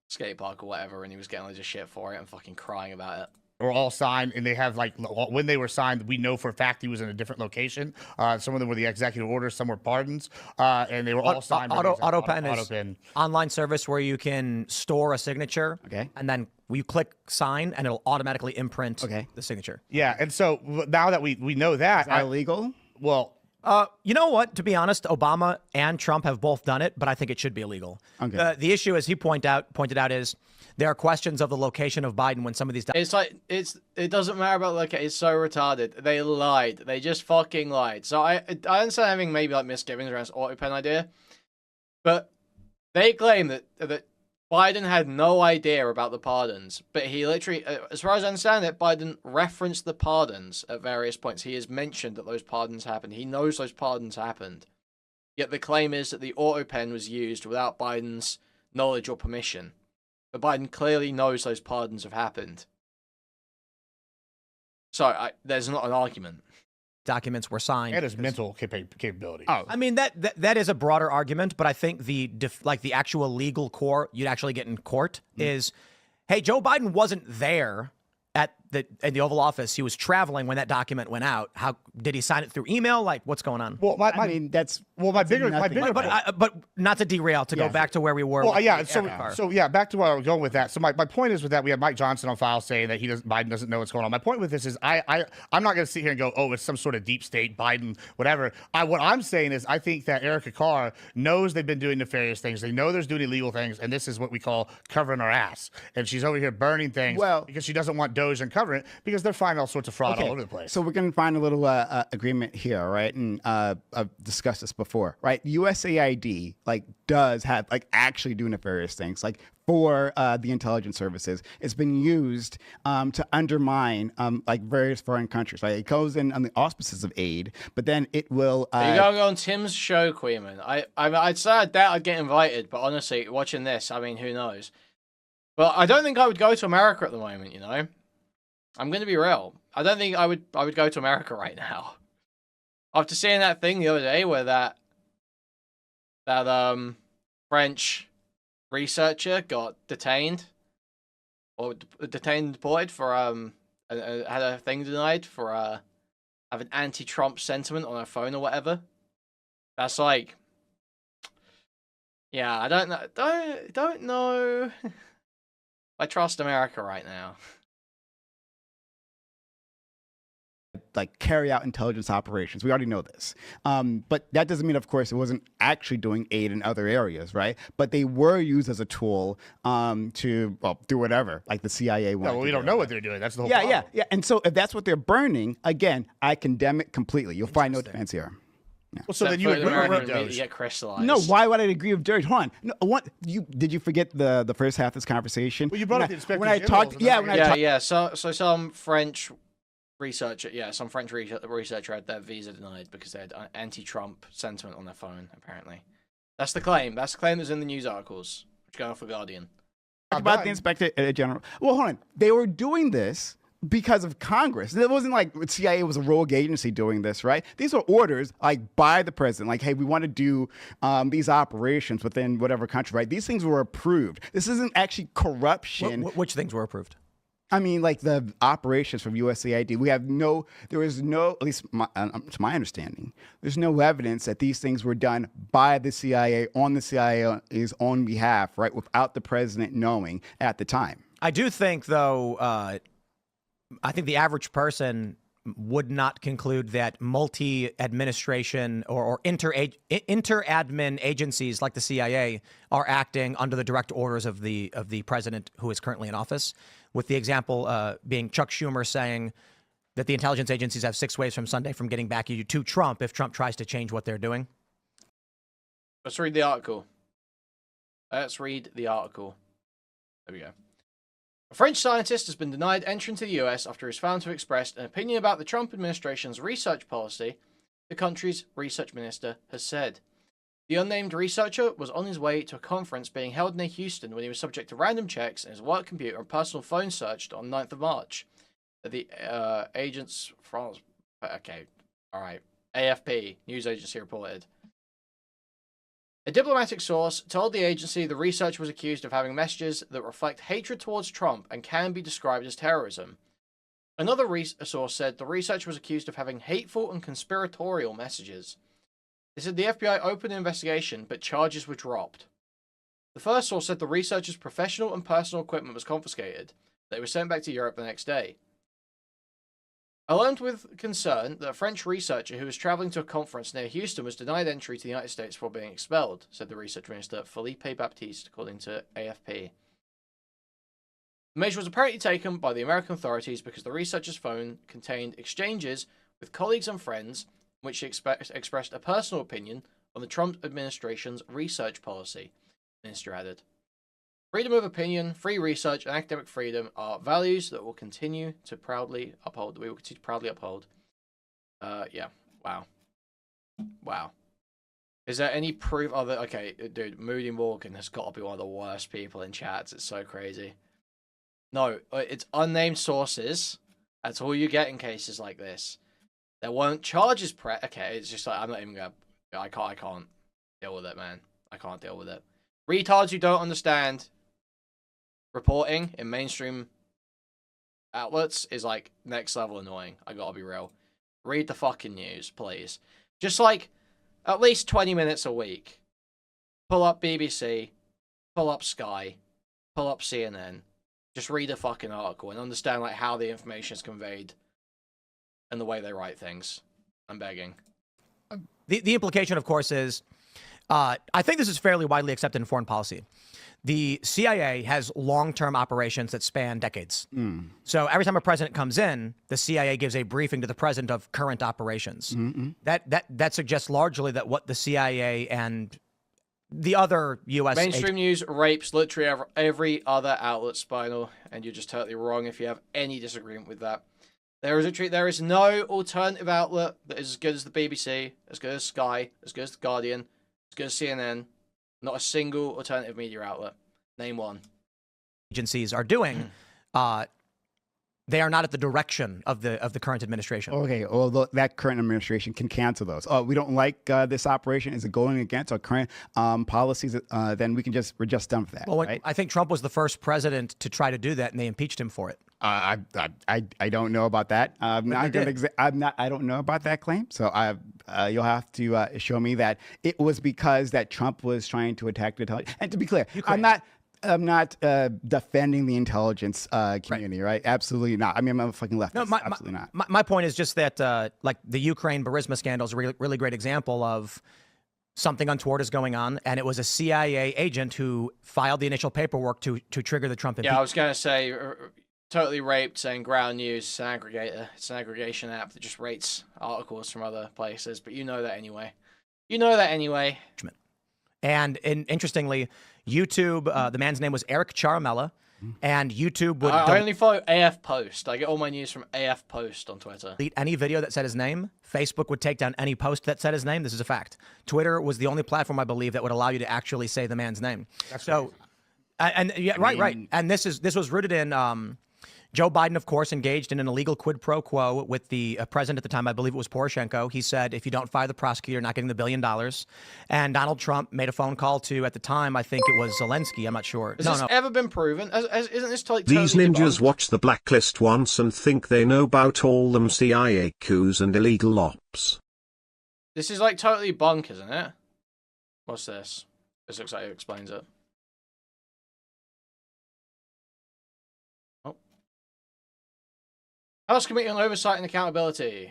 skate park or whatever, and he was getting loads of shit for it and fucking crying about it. are all signed, and they have like when they were signed, we know for a fact he was in a different location. Some of them were the executive orders, some were pardons, and they were all signed. Autopen is online service where you can store a signature, and then you click sign, and it'll automatically imprint the signature. Yeah, and so now that we know that, is that illegal? Well. You know what? To be honest, Obama and Trump have both done it, but I think it should be illegal. Okay. The issue, as he pointed out, is there are questions of the location of Biden when some of these. It's like it doesn't matter about location. It's so retarded. They lied. They just fucking lied. So I understand having maybe like misgivings around this Autopen idea, but they claim that Biden had no idea about the pardons, but he literally, as far as I understand it, Biden referenced the pardons at various points. He has mentioned that those pardons happened. He knows those pardons happened. Yet the claim is that the Autopen was used without Biden's knowledge or permission. But Biden clearly knows those pardons have happened. So there's not an argument. Documents were signed. And his mental capability. Oh, I mean that is a broader argument, but I think the actual legal core you'd actually get in court is, hey, Joe Biden wasn't there in the Oval Office. He was traveling when that document went out. How did he sign it through email? Like, what's going on? Well, I mean, my bigger but not to derail, to go back to where we were. Well, yeah. So back to where I was going with that. So my point is with that, we have Mike Johnson on file saying that Biden doesn't know what's going on. My point with this is I'm not going to sit here and go, oh, it's some sort of deep state Biden, whatever. What I'm saying is I think that Erica Carr knows they've been doing nefarious things. They know there's doing illegal things, and this is what we call covering our ass. And she's over here burning things because she doesn't want Doge uncovering it because they're finding all sorts of fraud all over the place. So we're going to find a little agreement here, right? And I've discussed this before, right? USAID does have actually do nefarious things for the intelligence services. It's been used to undermine various foreign countries. It goes in on the auspices of aid, but then it will. You're going on Tim's show, Kuihman. I'd say I doubt I'd get invited, but honestly, watching this, I mean, who knows? But I don't think I would go to America at the moment. You know, I'm going to be real. I don't think I would go to America right now. After seeing that thing the other day where that French researcher got detained or detained and deported for had a thing denied for having anti-Trump sentiment on her phone or whatever. That's like, yeah, I don't know. I trust America right now. Carry out intelligence operations. We already know this. But that doesn't mean, of course, it wasn't actually doing aid in other areas, right? But they were used as a tool to do whatever, like the CIA wanted. No, we don't know what they're doing. That's the whole problem. Yeah. And so if that's what they're burning, again, I condemn it completely. You'll find no defense here. Yeah. Well, so then you agree with Doge. Get crystallized. No, why would I agree with Doge? Hold on. Did you forget the first half of this conversation? Well, you brought up the inspector when I talked. So some French researcher, some French researcher had their visa denied because they had anti-Trump sentiment on their phone. Apparently, that's the claim. That's the claim that's in the news articles. Which go off for Guardian. About the inspector general. Well, hold on. They were doing this because of Congress. It wasn't like CIA was a rogue agency doing this, right? These were orders by the president, hey, we want to do these operations within whatever country, right? These things were approved. This isn't actually corruption. Which things were approved? I mean, the operations from USAID. There was no, at least to my understanding, there's no evidence that these things were done by the CIA on the CIA's own behalf, right? Without the president knowing at the time. I do think, though, I think the average person would not conclude that multi-administration or inter-admin agencies like the CIA are acting under the direct orders of the president who is currently in office, with the example being Chuck Schumer saying that the intelligence agencies have 6 ways from Sunday from getting back to Trump if Trump tries to change what they're doing. Let's read the article. There we go. A French scientist has been denied entry into the US after he was found to have expressed an opinion about the Trump administration's research policy, the country's research minister has said. The unnamed researcher was on his way to a conference being held near Houston when he was subject to random checks in his work computer and personal phone searched on 9th of March. The agents France... Okay, alright. AFP, news agency reported. A diplomatic source told the agency the researcher was accused of having messages that reflect hatred towards Trump and can be described as terrorism. Another source said the researcher was accused of having hateful and conspiratorial messages. They said the FBI opened an investigation, but charges were dropped. The first source said the researcher's professional and personal equipment was confiscated. They were sent back to Europe the next day. I learned with concern that a French researcher who was traveling to a conference near Houston was denied entry to the United States before being expelled, said the research minister Philippe Baptiste, according to AFP. The measure was apparently taken by the American authorities because the researcher's phone contained exchanges with colleagues and friends in which she expressed a personal opinion on the Trump administration's research policy, the minister added. Freedom of opinion, free research, and academic freedom are values that will continue to proudly uphold. We will continue to proudly uphold. Yeah. Wow. Wow. Is there any proof of it? Okay, dude, Moody Morgan has got to be one of the worst people in chats. It's so crazy. No, it's unnamed sources. That's all you get in cases like this. There weren't charges okay, it's just like, I'm not even gonna... I can't deal with it, man. I can't deal with it. Retards who don't understand reporting in mainstream outlets is like next level annoying. I gotta be real. Read the fucking news, please. Just like at least 20 minutes a week. Pull up BBC, pull up Sky, pull up CNN. Just read a fucking article and understand like how the information is conveyed and the way they write things. I'm begging. The implication, of course, is I think this is fairly widely accepted in foreign policy. The CIA has long-term operations that span decades. So every time a president comes in, the CIA gives a briefing to the president of current operations. That suggests largely that what the CIA and the other U.S. mainstream news rapes literally every other outlet, Spinal, and you're just totally wrong if you have any disagreement with that. There is no alternative outlet that is as good as the BBC, as good as Sky, as good as The Guardian, as good as CNN. Not a single alternative media outlet. Name one. Agencies are doing. They are not at the direction of the current administration. Okay, although that current administration can cancel those. Oh, we don't like this operation. Is it going against our current policies? Then we're just done with that. Well, right? I think Trump was the first president to try to do that, and they impeached him for it. I don't know about that. I don't know about that claim. So you'll have to show me that it was because that Trump was trying to attack the intelligence. And to be clear, I'm not defending the intelligence community, right? Absolutely not. I mean, I'm a fucking leftist. No, absolutely not. My point is just that, like, the Ukraine Burisma scandal is a really great example of something untoward is going on, and it was a CIA agent who filed the initial paperwork to trigger the Trump impeachment. Yeah, I was going to say, totally raped, saying Ground News is an aggregator. It's an aggregation app that just rates articles from other places, but you know that anyway. And interestingly, YouTube, the man's name was Eric Charamella, and YouTube would... I only follow AF Post. I get all my news from AF Post on Twitter. Delete any video that said his name. Facebook would take down any post that said his name. This is a fact. Twitter was the only platform, I believe, that would allow you to actually say the man's name. That's so... Right. And this was rooted in... Joe Biden, of course, engaged in an illegal quid pro quo with the president at the time. I believe it was Poroshenko. He said, if you don't fire the prosecutor, you're not getting the $1 billion. And Donald Trump made a phone call to, at the time, I think it was Zelensky. I'm not sure. Has this ever been proven? Isn't this totally These ninjas debunked? watch the blacklist once and think they know about all them CIA coups and illegal ops. This is like totally bunk, isn't it? What's this? This looks like it explains it. House Committee on Oversight and Accountability.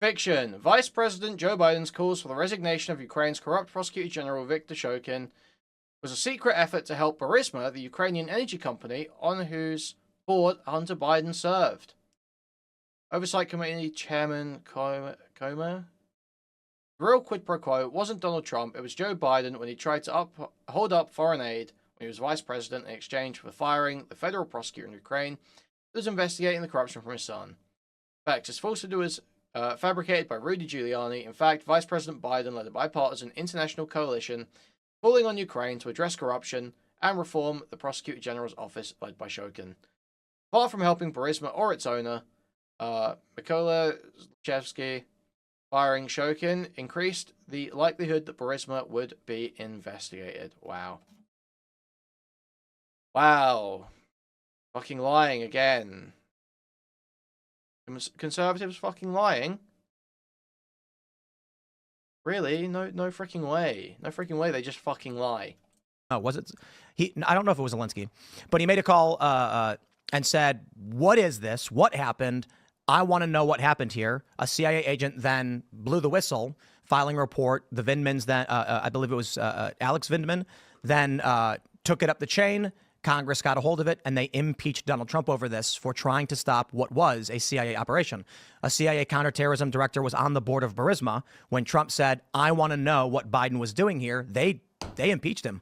Fiction. Vice President Joe Biden's calls for the resignation of Ukraine's corrupt Prosecutor General Viktor Shokin was a secret effort to help Burisma, the Ukrainian energy company on whose board Hunter Biden served. Oversight Committee Chairman Kuihman. The real quid pro quo wasn't Donald Trump, it was Joe Biden when he tried to hold up foreign aid when he was vice president in exchange for firing the federal prosecutor in Ukraine who was investigating the corruption from his son. Facts. This falsehood was fabricated by Rudy Giuliani. In fact, Vice President Biden led a bipartisan international coalition calling on Ukraine to address corruption and reform the Prosecutor General's office led by Shokin. Apart from helping Burisma or its owner, Mykola Zlochevsky, firing Shokin increased the likelihood that Burisma would be investigated. Wow. Wow. Fucking lying again. Conservatives fucking lying? Really? No freaking way. No freaking way. They just fucking lie. Oh, was it? I don't know if it was Zelensky, but he made a call and said, "What is this? What happened? I want to know what happened here." A CIA agent then blew the whistle, filing a report. The Vindmans then, I believe it was Alex Vindman, then took it up the chain. Congress got a hold of it, and they impeached Donald Trump over this for trying to stop what was a CIA operation. A CIA counterterrorism director was on the board of Burisma. When Trump said, "I want to know what Biden was doing here," they impeached him.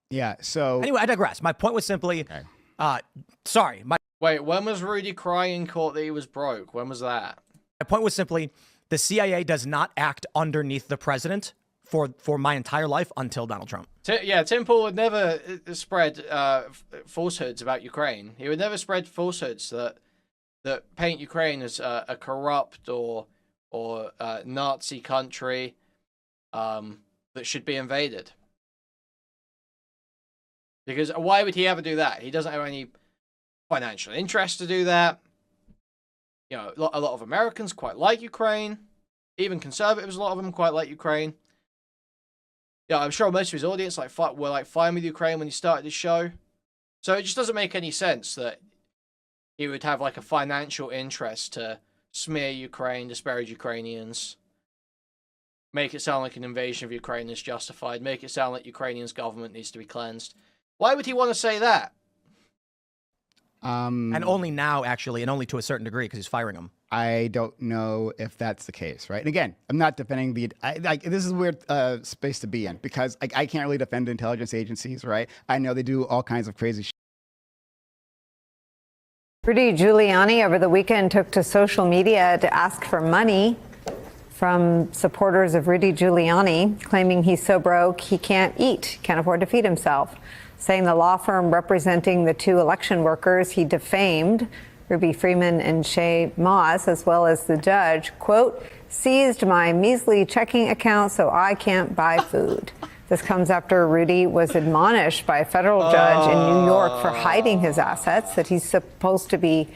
Yeah. So anyway, I digress. My point was simply, sorry. Wait, when was Rudy crying in court that he was broke? When was that? My point was simply, the CIA does not act underneath the president for my entire life until Donald Trump. Tim Pool would never spread falsehoods about Ukraine. He would never spread falsehoods that paint Ukraine as a corrupt or Nazi country that should be invaded. Because why would he ever do that? He doesn't have any financial interest to do that. You know, a lot of Americans quite like Ukraine. Even conservatives, a lot of them quite like Ukraine. Yeah, I'm sure most of his audience were fine with Ukraine when he started his show. So it just doesn't make any sense that he would have like a financial interest to smear Ukraine, disparage Ukrainians, make it sound like an invasion of Ukraine is justified, make it sound like Ukrainians' government needs to be cleansed. Why would he want to say that? And only now, actually, and only to a certain degree, because he's firing them. I don't know if that's the case, right? And again, I'm not defending this is a weird space to be in, because I can't really defend intelligence agencies, right? I know they do all kinds of crazy shit. Rudy Giuliani over the weekend took to social media to ask for money from supporters of Rudy Giuliani, claiming he's so broke he can't eat, can't afford to feed himself, saying the law firm representing the two election workers he defamed, Ruby Freeman and Shay Moss, as well as the judge, quote, seized my measly checking account so I can't buy food. This comes after Rudy was admonished by a federal judge in New York for hiding his assets that he's supposed to be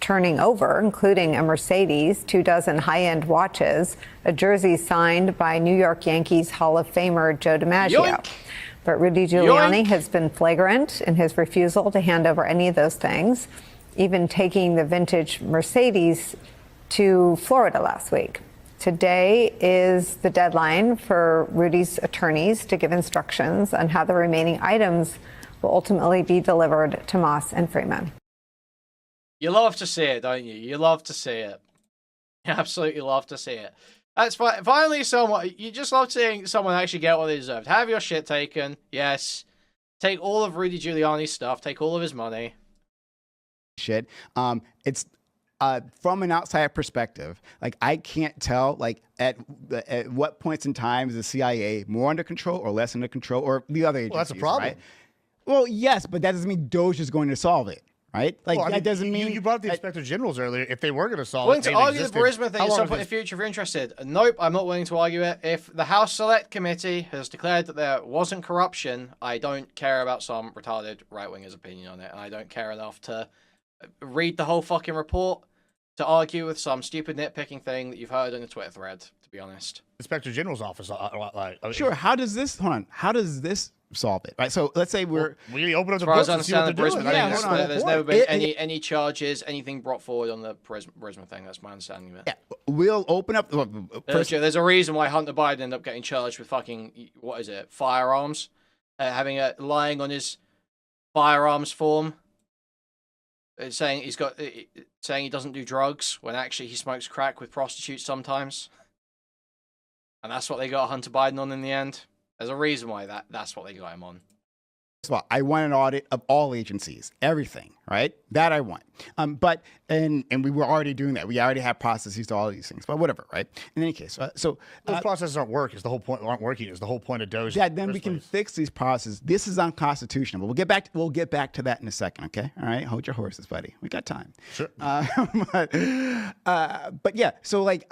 turning over, including a Mercedes, 24 high-end watches, a jersey signed by New York Yankees Hall of Famer Joe DiMaggio. Yoink. But Rudy Giuliani Yoink. has been flagrant in his refusal to hand over any of those things, even taking the vintage Mercedes to Florida last week. Today is the deadline for Rudy's attorneys to give instructions on how the remaining items will ultimately be delivered to Moss and Freeman. You love to see it, don't you? You love to see it. You absolutely love to see it. That's finally someone. You just love seeing someone actually get what they deserve. Have your shit taken. Yes. Take all of Rudy Giuliani's stuff. Take all of his money. Shit. It's from an outside perspective, like I can't tell, like at what points in time is the CIA more under control or less under control, or the other agencies. Well, that's a problem. Right? Well, yes, but that doesn't mean Doge is going to solve it, right? Like Well, I that mean, doesn't mean you brought up the inspector generals earlier. If they were going to solve Willing it, to they've argue the existed. Burisma thing How at long some point in the has future if you're interested. Nope, I'm not willing to argue it. If the House Select Committee has declared that there wasn't corruption, I don't care about some retarded right-winger's opinion on it, and I don't care enough to read the whole fucking report to argue with some stupid nitpicking thing that you've heard in a Twitter thread, to be honest. Inspector General's office? Sure. How does this? Hold on. How does this solve it? Right. So let's say we open up the As far as books I and see what understand they're the doing. Burisma Yeah, thing, hold on. there's never been any charges, anything brought forward on the Burisma thing. That's my understanding of it. yeah, we'll open up. There's a reason why Hunter Biden ended up getting charged with fucking, what is it, firearms? Lying on his firearms form. Saying he doesn't do drugs when actually he smokes crack with prostitutes sometimes, and that's what they got Hunter Biden on in the end. There's a reason why that's what they got him on. I want an audit of all agencies, everything, right? That I want. But we were already doing that. We already have processes to all of these things. But whatever, right? In any case, Those processes aren't working. Is the whole point? Aren't working? Is the whole point of Doge? Yeah, then we can fix these processes. This is unconstitutional. But we'll get back to that in a second. Okay, all right. Hold your horses, buddy. We got time. Sure. But yeah. So like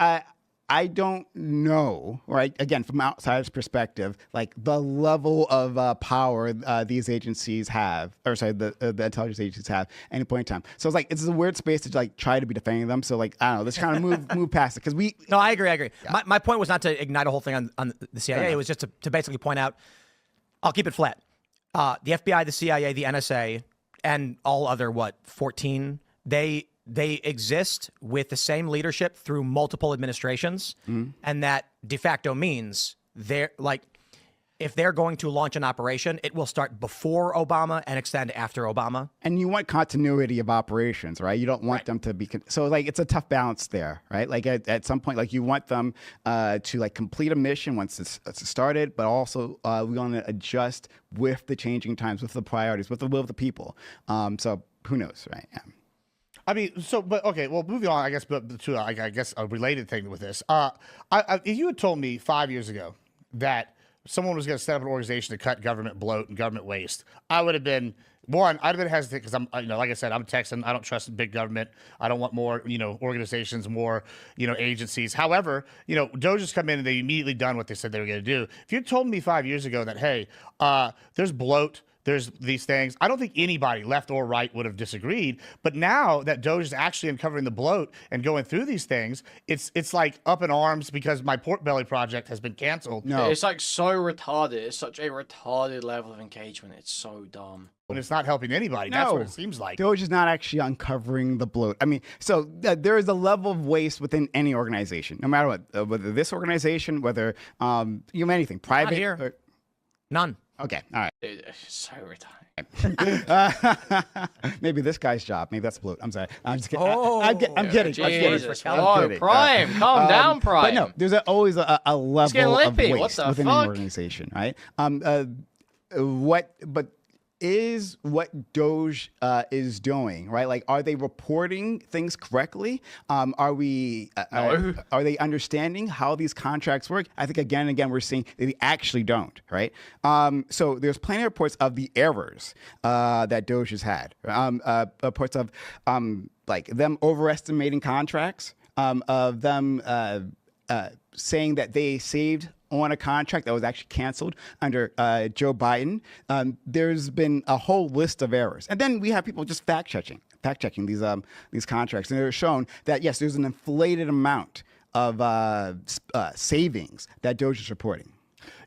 I don't know, right? Again, from outsider's perspective, like the level of power these agencies have, or sorry, the intelligence agencies have at any point in time. So it's like it's a weird space to like try to be defending them. So like I don't know, let's kind of move past it because we. No, I agree. Yeah. My point was not to ignite a whole thing on the CIA. It was just to basically point out. I'll keep it flat. The FBI, the CIA, the NSA, and all other 14 they exist with the same leadership through multiple administrations, and that de facto means they're like, if they're going to launch an operation, it will start before Obama and extend after Obama. And you want continuity of operations, right? You don't want them to be so like it's a tough balance there, right? Like at some point, like you want them to like complete a mission once it's started, but also we want to adjust with the changing times, with the priorities, with the will of the people. So who knows, right? Yeah. I mean, but okay, well, moving on, I guess, but to, I guess, a related thing with this. If you had told me 5 years ago that someone was going to set up an organization to cut government bloat and government waste, I would have been, I'd have been hesitant because like I said, I'm a Texan. I don't trust big government. I don't want more, organizations, more, agencies. However, Doge has come in and they immediately done what they said they were going to do. If you had told me 5 years ago that, hey, there's bloat, there's these things, I don't think anybody, left or right, would have disagreed. But now that Doge is actually uncovering the bloat and going through these things, it's like up in arms because my pork belly project has been canceled. No, it's like so retarded. It's such a retarded level of engagement. It's so dumb. And it's not helping anybody. No. That's what it seems like. Doge is not actually uncovering the bloat. I mean, so there is a level of waste within any organization, no matter what, whether this organization, whether anything, private. Not here. None. Okay, all right. Dude, it's so retarded. Maybe this guy's job. Maybe that's bloat. I'm sorry. I'm just kidding. Oh, I'm kidding. Jesus. I'm kidding. Prime, calm down, Prime. But no, there's always a level of lippy. waste within an organization, right? What Doge is doing, right? Like, are they reporting things correctly? Are they understanding how these contracts work? I think again and again we're seeing that they actually don't, right? So there's plenty of reports of the errors that Doge has had. Reports of like them overestimating contracts, of them saying that they saved on a contract that was actually canceled under Joe Biden. There's been a whole list of errors. And then we have people just fact-checking these contracts. And they're shown that, yes, there's an inflated amount of savings that Doge is reporting.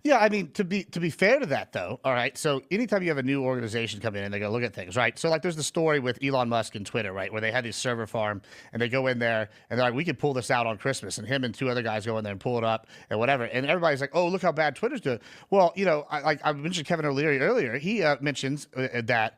Yeah, I mean, to be fair to that, though, all right, so anytime you have a new organization come in and they go look at things, right? So, like, there's the story with Elon Musk and Twitter, right, where they had this server farm, and they go in there, and they're like, we could pull this out on Christmas, and him and two other guys go in there and pull it up, and whatever, and everybody's like, oh, look how bad Twitter's doing. Well, I mentioned Kevin O'Leary earlier. He mentions that,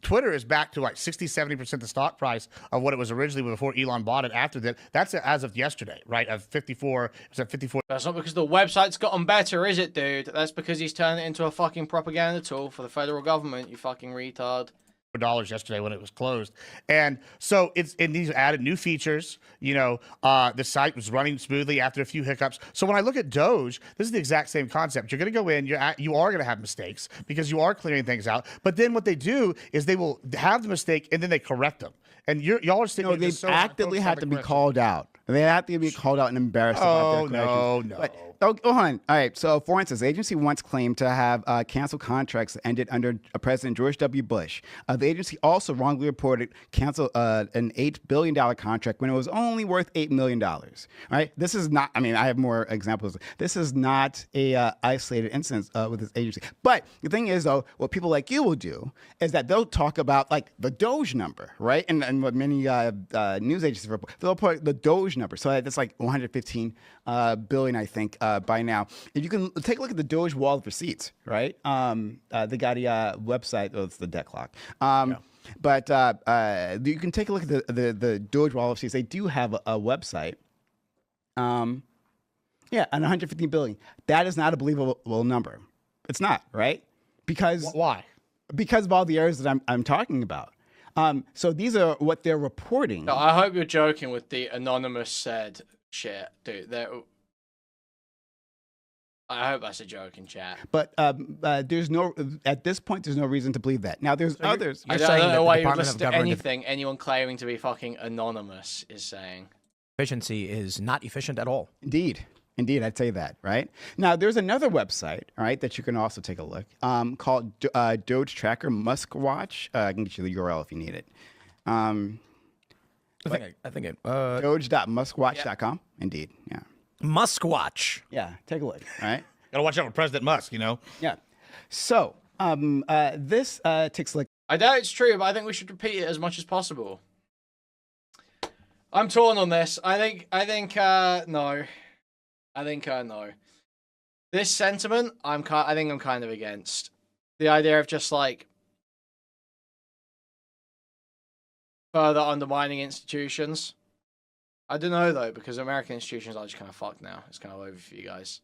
Twitter is back to like 60, 70% the stock price of what it was originally before Elon bought it. After that, that's as of yesterday, right? Of 54, it's at 54. That's not because the website's gotten better, is it, dude? That's because he's turning it into a fucking propaganda tool for the federal government, you fucking retard. $4 yesterday when it was closed. And so these added new features, the site was running smoothly after a few hiccups. So when I look at Doge, this is the exact same concept. You're going to go in, you are going to have mistakes because you are clearing things out. But then what they do is they will have the mistake and then they correct them. And y'all are sitting they actively have to be called out. They have to be called out and embarrassed about their corrections. No. But, hold on. All right. So, for instance, the agency once claimed to have canceled contracts that ended under President George W. Bush. The agency also wrongly reported canceled an $8 billion contract when it was only worth $8 million. Right? This is not, I have more examples. This is not a isolated instance with this agency. But the thing is, though, what people like you will do is that they'll talk about, like, the Doge number, right? And what many news agencies report. They'll report the Doge number. So that's like 115 billion, I think, by now. If you can take a look at the Doge wall of receipts, right? They got a website. Oh, it's the debt clock. But you can take a look at the Doge wall of receipts. They do have a website. And 115 billion. That is not a believable number. It's not, right? Because why? Because of all the errors that I'm talking about. So these are what they're reporting. No, I hope you're joking with the anonymous said shit, dude. I hope that's a joke in chat. But there's at this point, there's no reason to believe that. Now, there's others. I don't know why you listen to anything anyone claiming to be fucking anonymous is saying. Efficiency is not efficient at all. Indeed. Indeed, I'd say that, right? Now, there's another website, all right, that you can also take a look called Doge Tracker Musk Watch. I can get you the URL if you need it. Doge.muskwatch.com. Indeed, yeah. Musk Watch. Yeah, take a look, all right? Gotta watch out for President Musk, you know? Yeah. So, this takes a look. I doubt it's true, but I think we should repeat it as much as possible. I'm torn on this. I think no. I think no. This sentiment, I think I'm kind of against. The idea of just like further undermining institutions. I don't know though, because American institutions are just kind of fucked now. It's kind of over for you guys.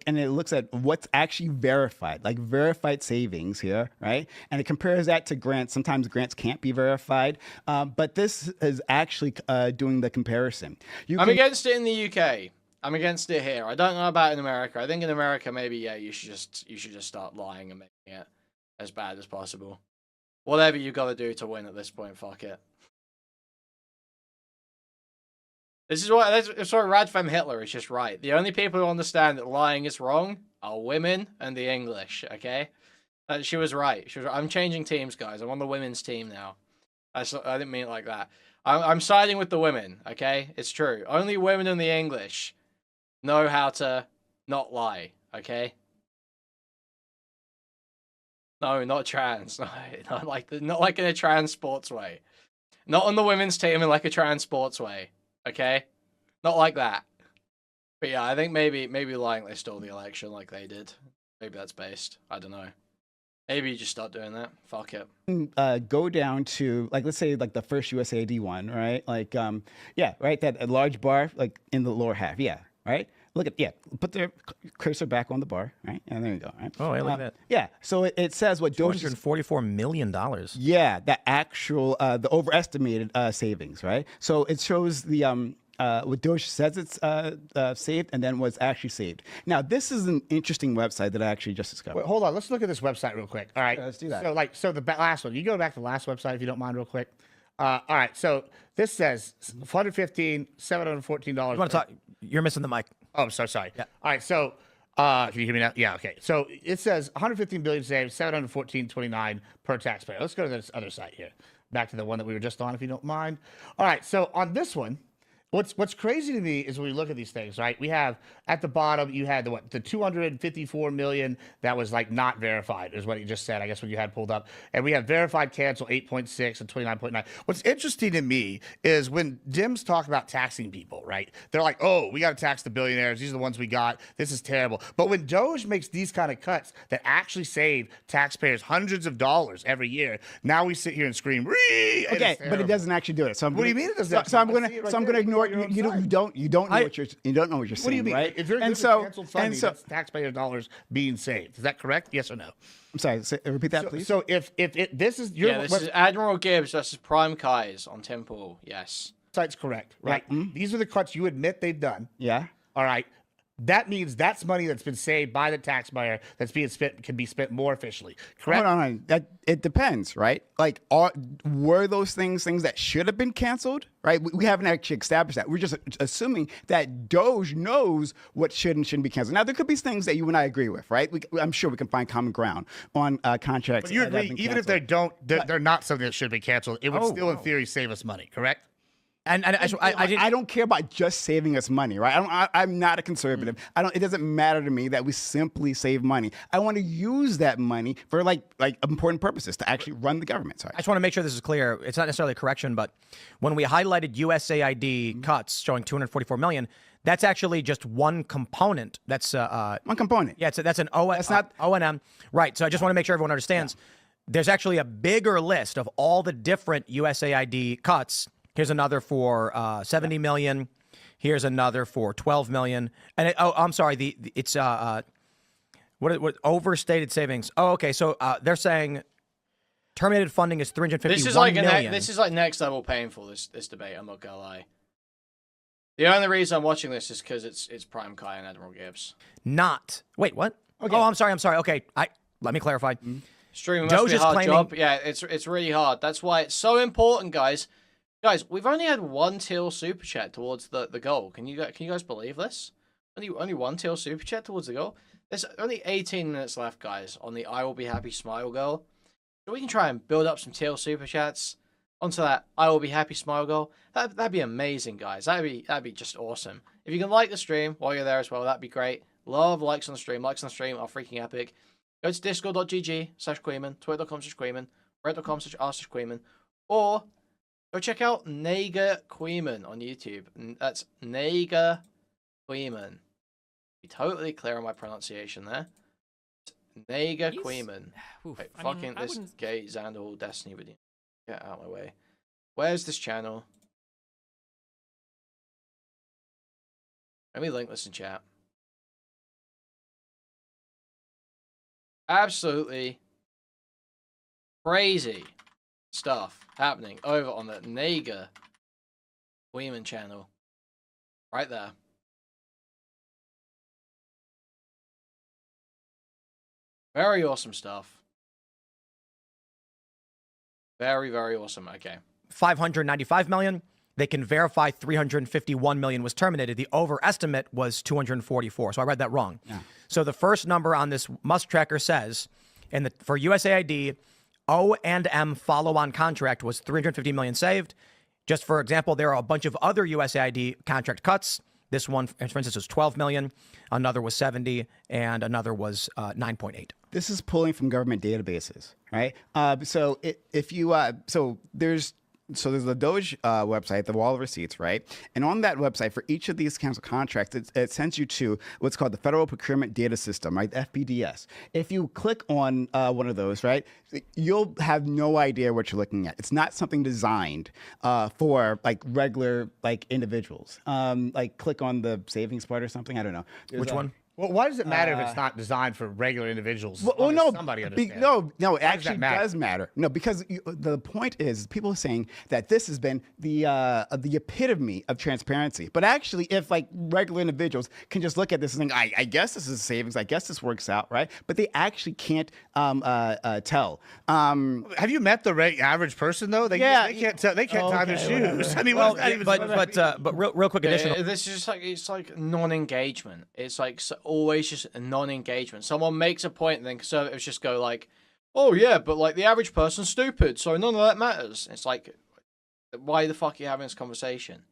And it looks at what's actually verified, like verified savings here, right? And it compares that to grants. Sometimes grants can't be verified, but this is actually doing the comparison. I'm against it in the UK. I'm against it here. I don't know about in America. I think in America, maybe yeah, you should just start lying and making it as bad as possible. Whatever you got to do to win at this point, fuck it. This is what Radfem Hitler is just right. The only people who understand that lying is wrong are women and the English, okay? She was right. I'm changing teams, guys. I'm on the women's team now. I didn't mean it like that. I'm siding with the women, okay? It's true. Only women and the English know how to not lie, okay? No, not trans. Not like in a trans sports way. Not on the women's team in like a trans sports way. Okay, not like that. But yeah, I think maybe lying they stole the election like they did. Maybe that's based. I don't know. Maybe you just start doing that. Fuck it. Go down to like let's say like the first USAID one, right? Like yeah, right. That large bar like in the lower half. Yeah, right. Look at put their cursor back on the bar, right? And there you go. Right? Oh, I like that. Yeah. So it says what Doge $244 million. Yeah, the actual the overestimated savings, right? So it shows the what Doge says it's saved and then what's actually saved. Now this is an interesting website that I actually just discovered. Wait, hold on. Let's look at this website real quick. All right. Let's do that. So the last one. You go back to the last website if you don't mind, real quick. All right. So this says $115, $714. You want to talk? You're missing the mic. Oh, I'm so sorry. Yeah. All right. So can you hear me now? Yeah. Okay. So it says 115 billion saved, 714.29 per taxpayer. Let's go to this other site here. Back to the one that we were just on, if you don't mind. All right. So on this one, what's crazy to me is when we look at these things, right? We have at the bottom, you had the 254 million that was like not verified, is what you just said, I guess, when you had pulled up. And we have verified cancel 8.6 and 29.9. What's interesting to me is when Dems talk about taxing people, right? They're like, oh, we got to tax the billionaires. These are the ones we got. This is terrible. But when Doge makes these kind of cuts that actually save taxpayers hundreds of dollars every year, now we sit here and scream, "Ree!" Okay, but it doesn't actually do it. So what do you mean it doesn't? So I'm going to ignore you. You don't know what you're saying. What do you mean? Right? If you're canceled funding, that's taxpayer dollars being saved. Is that correct? Yes or no? I'm sorry. Repeat that, please. So if this is your this is AdmiralGibbs versus PrimeCayes on Tim Pool. Yes, site's correct, right? Mm-hmm. These are the cuts you admit they've done. Yeah. All right. That means that's money that's been saved by the taxpayer that's being spent can be spent more efficiently. Correct? Hold on. It depends, right? Like, were those things that should have been canceled, right? We haven't actually established that. We're just assuming that Doge knows what should and shouldn't be canceled. Now, there could be things that you and I agree with, right? I'm sure we can find common ground on contracts. But you agree, even if they're not something that should be canceled, it would still, in theory, save us money, correct? And I don't care about just saving us money, right? I'm not a conservative. It doesn't matter to me that we simply save money. I want to use that money for like important purposes to actually run the government. Sorry. I just want to make sure this is clear. It's not necessarily a correction, but when we highlighted USAID cuts showing 244 million, that's actually just one component. That's one component. Yeah, that's an O&M. Right. So I just want to make sure everyone understands. Yeah. There's actually a bigger list of all the different USAID cuts. Here's another for 70 million. Here's another for 12 million. And I'm sorry, it's what overstated savings. Oh, okay. So they're saying terminated funding is 351 million. This is like next level painful. This debate. I'm not gonna lie. The only reason I'm watching this is because it's PrimeCayes and AdmiralGibbs. Wait, what? Okay. Oh, I'm sorry. Okay. Let me clarify. Streaming must be a hard job. Yeah, it's really hard. That's why it's so important, guys. Guys, we've only had one teal super chat towards the goal. Can you guys believe this? Only one teal super chat towards the goal. There's only 18 minutes left, guys, on the I will be happy smile goal. So we can try and build up some teal super chats onto that I will be happy smile goal. That'd be amazing, guys. That'd be just awesome. If you can like the stream while you're there as well, that'd be great. Love likes on the stream. Likes on the stream are freaking epic. Go to discord.gg/Kuihman, twitter.com/Kuihman, reddit.com/r/Kuihman, or go check out Naga Kuihman on YouTube. That's Naga Kuihman. Be totally clear on my pronunciation there. Naga Kuihman. Wait, fucking this gay Xandal Destiny video. Get out of my way. Where's this channel? Let me link this in chat. Absolutely crazy stuff happening over on the Naga Kuihman channel. Right there. Very awesome stuff. Very, very awesome. Okay. 595 million. They can verify 351 million was terminated. The overestimate was 244. So I read that wrong. Yeah. So the first number on this Musk tracker says, for USAID, O&M follow-on contract was 350 million saved. Just for example, there are a bunch of other USAID contract cuts. This one, for instance, was 12 million. Another was 70, and another was 9.8. This is pulling from government databases, right? There's the Doge website, the wall of receipts, right? And on that website, for each of these kinds of contracts, it sends you to what's called the Federal Procurement Data System, right? The FPDS. If you click on one of those, right, you'll have no idea what you're looking at. It's not something designed for like regular like individuals. Like click on the savings part or something. I don't know. Which one? Well, why does it matter if it's not designed for regular individuals? Well, no, somebody understands. No, it actually does matter. No, because the point is, people are saying that this has been the epitome of transparency. But actually, if like regular individuals can just look at this and think, I guess this is savings, I guess this works out, right? But they actually can't tell. Have you met the average person though? They can't tell. They can't tie their shoes. I mean, but real quick additional. This is just like it's like non-engagement. It's like always just a non-engagement. Someone makes a point and then conservatives just go like, oh yeah, but like the average person's stupid, so none of that matters. It's like, why the fuck are you having this conversation?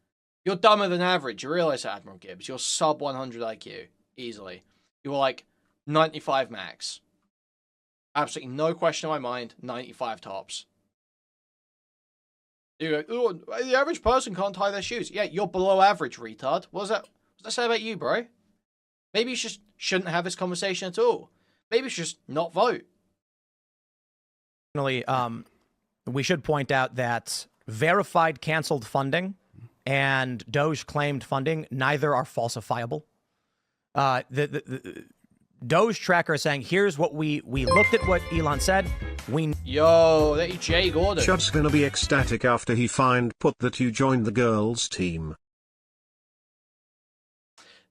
You're dumber than average. You realize that, AdmiralGibbs. You're sub 100 IQ easily. You're like 95 max. Absolutely no question in my mind. 95 tops. You go, oh, the average person can't tie their shoes. Yeah, you're below average, retard. What does that say about you, bro? Maybe you just shouldn't have this conversation at all. Maybe you should just not vote. We should point out that verified canceled funding and Doge claimed funding, neither are falsifiable. The Doge tracker is saying, here's what we looked at what Elon said. Yo, that Jay Gordon. Chud's gonna be ecstatic after he put that you joined the girls' team.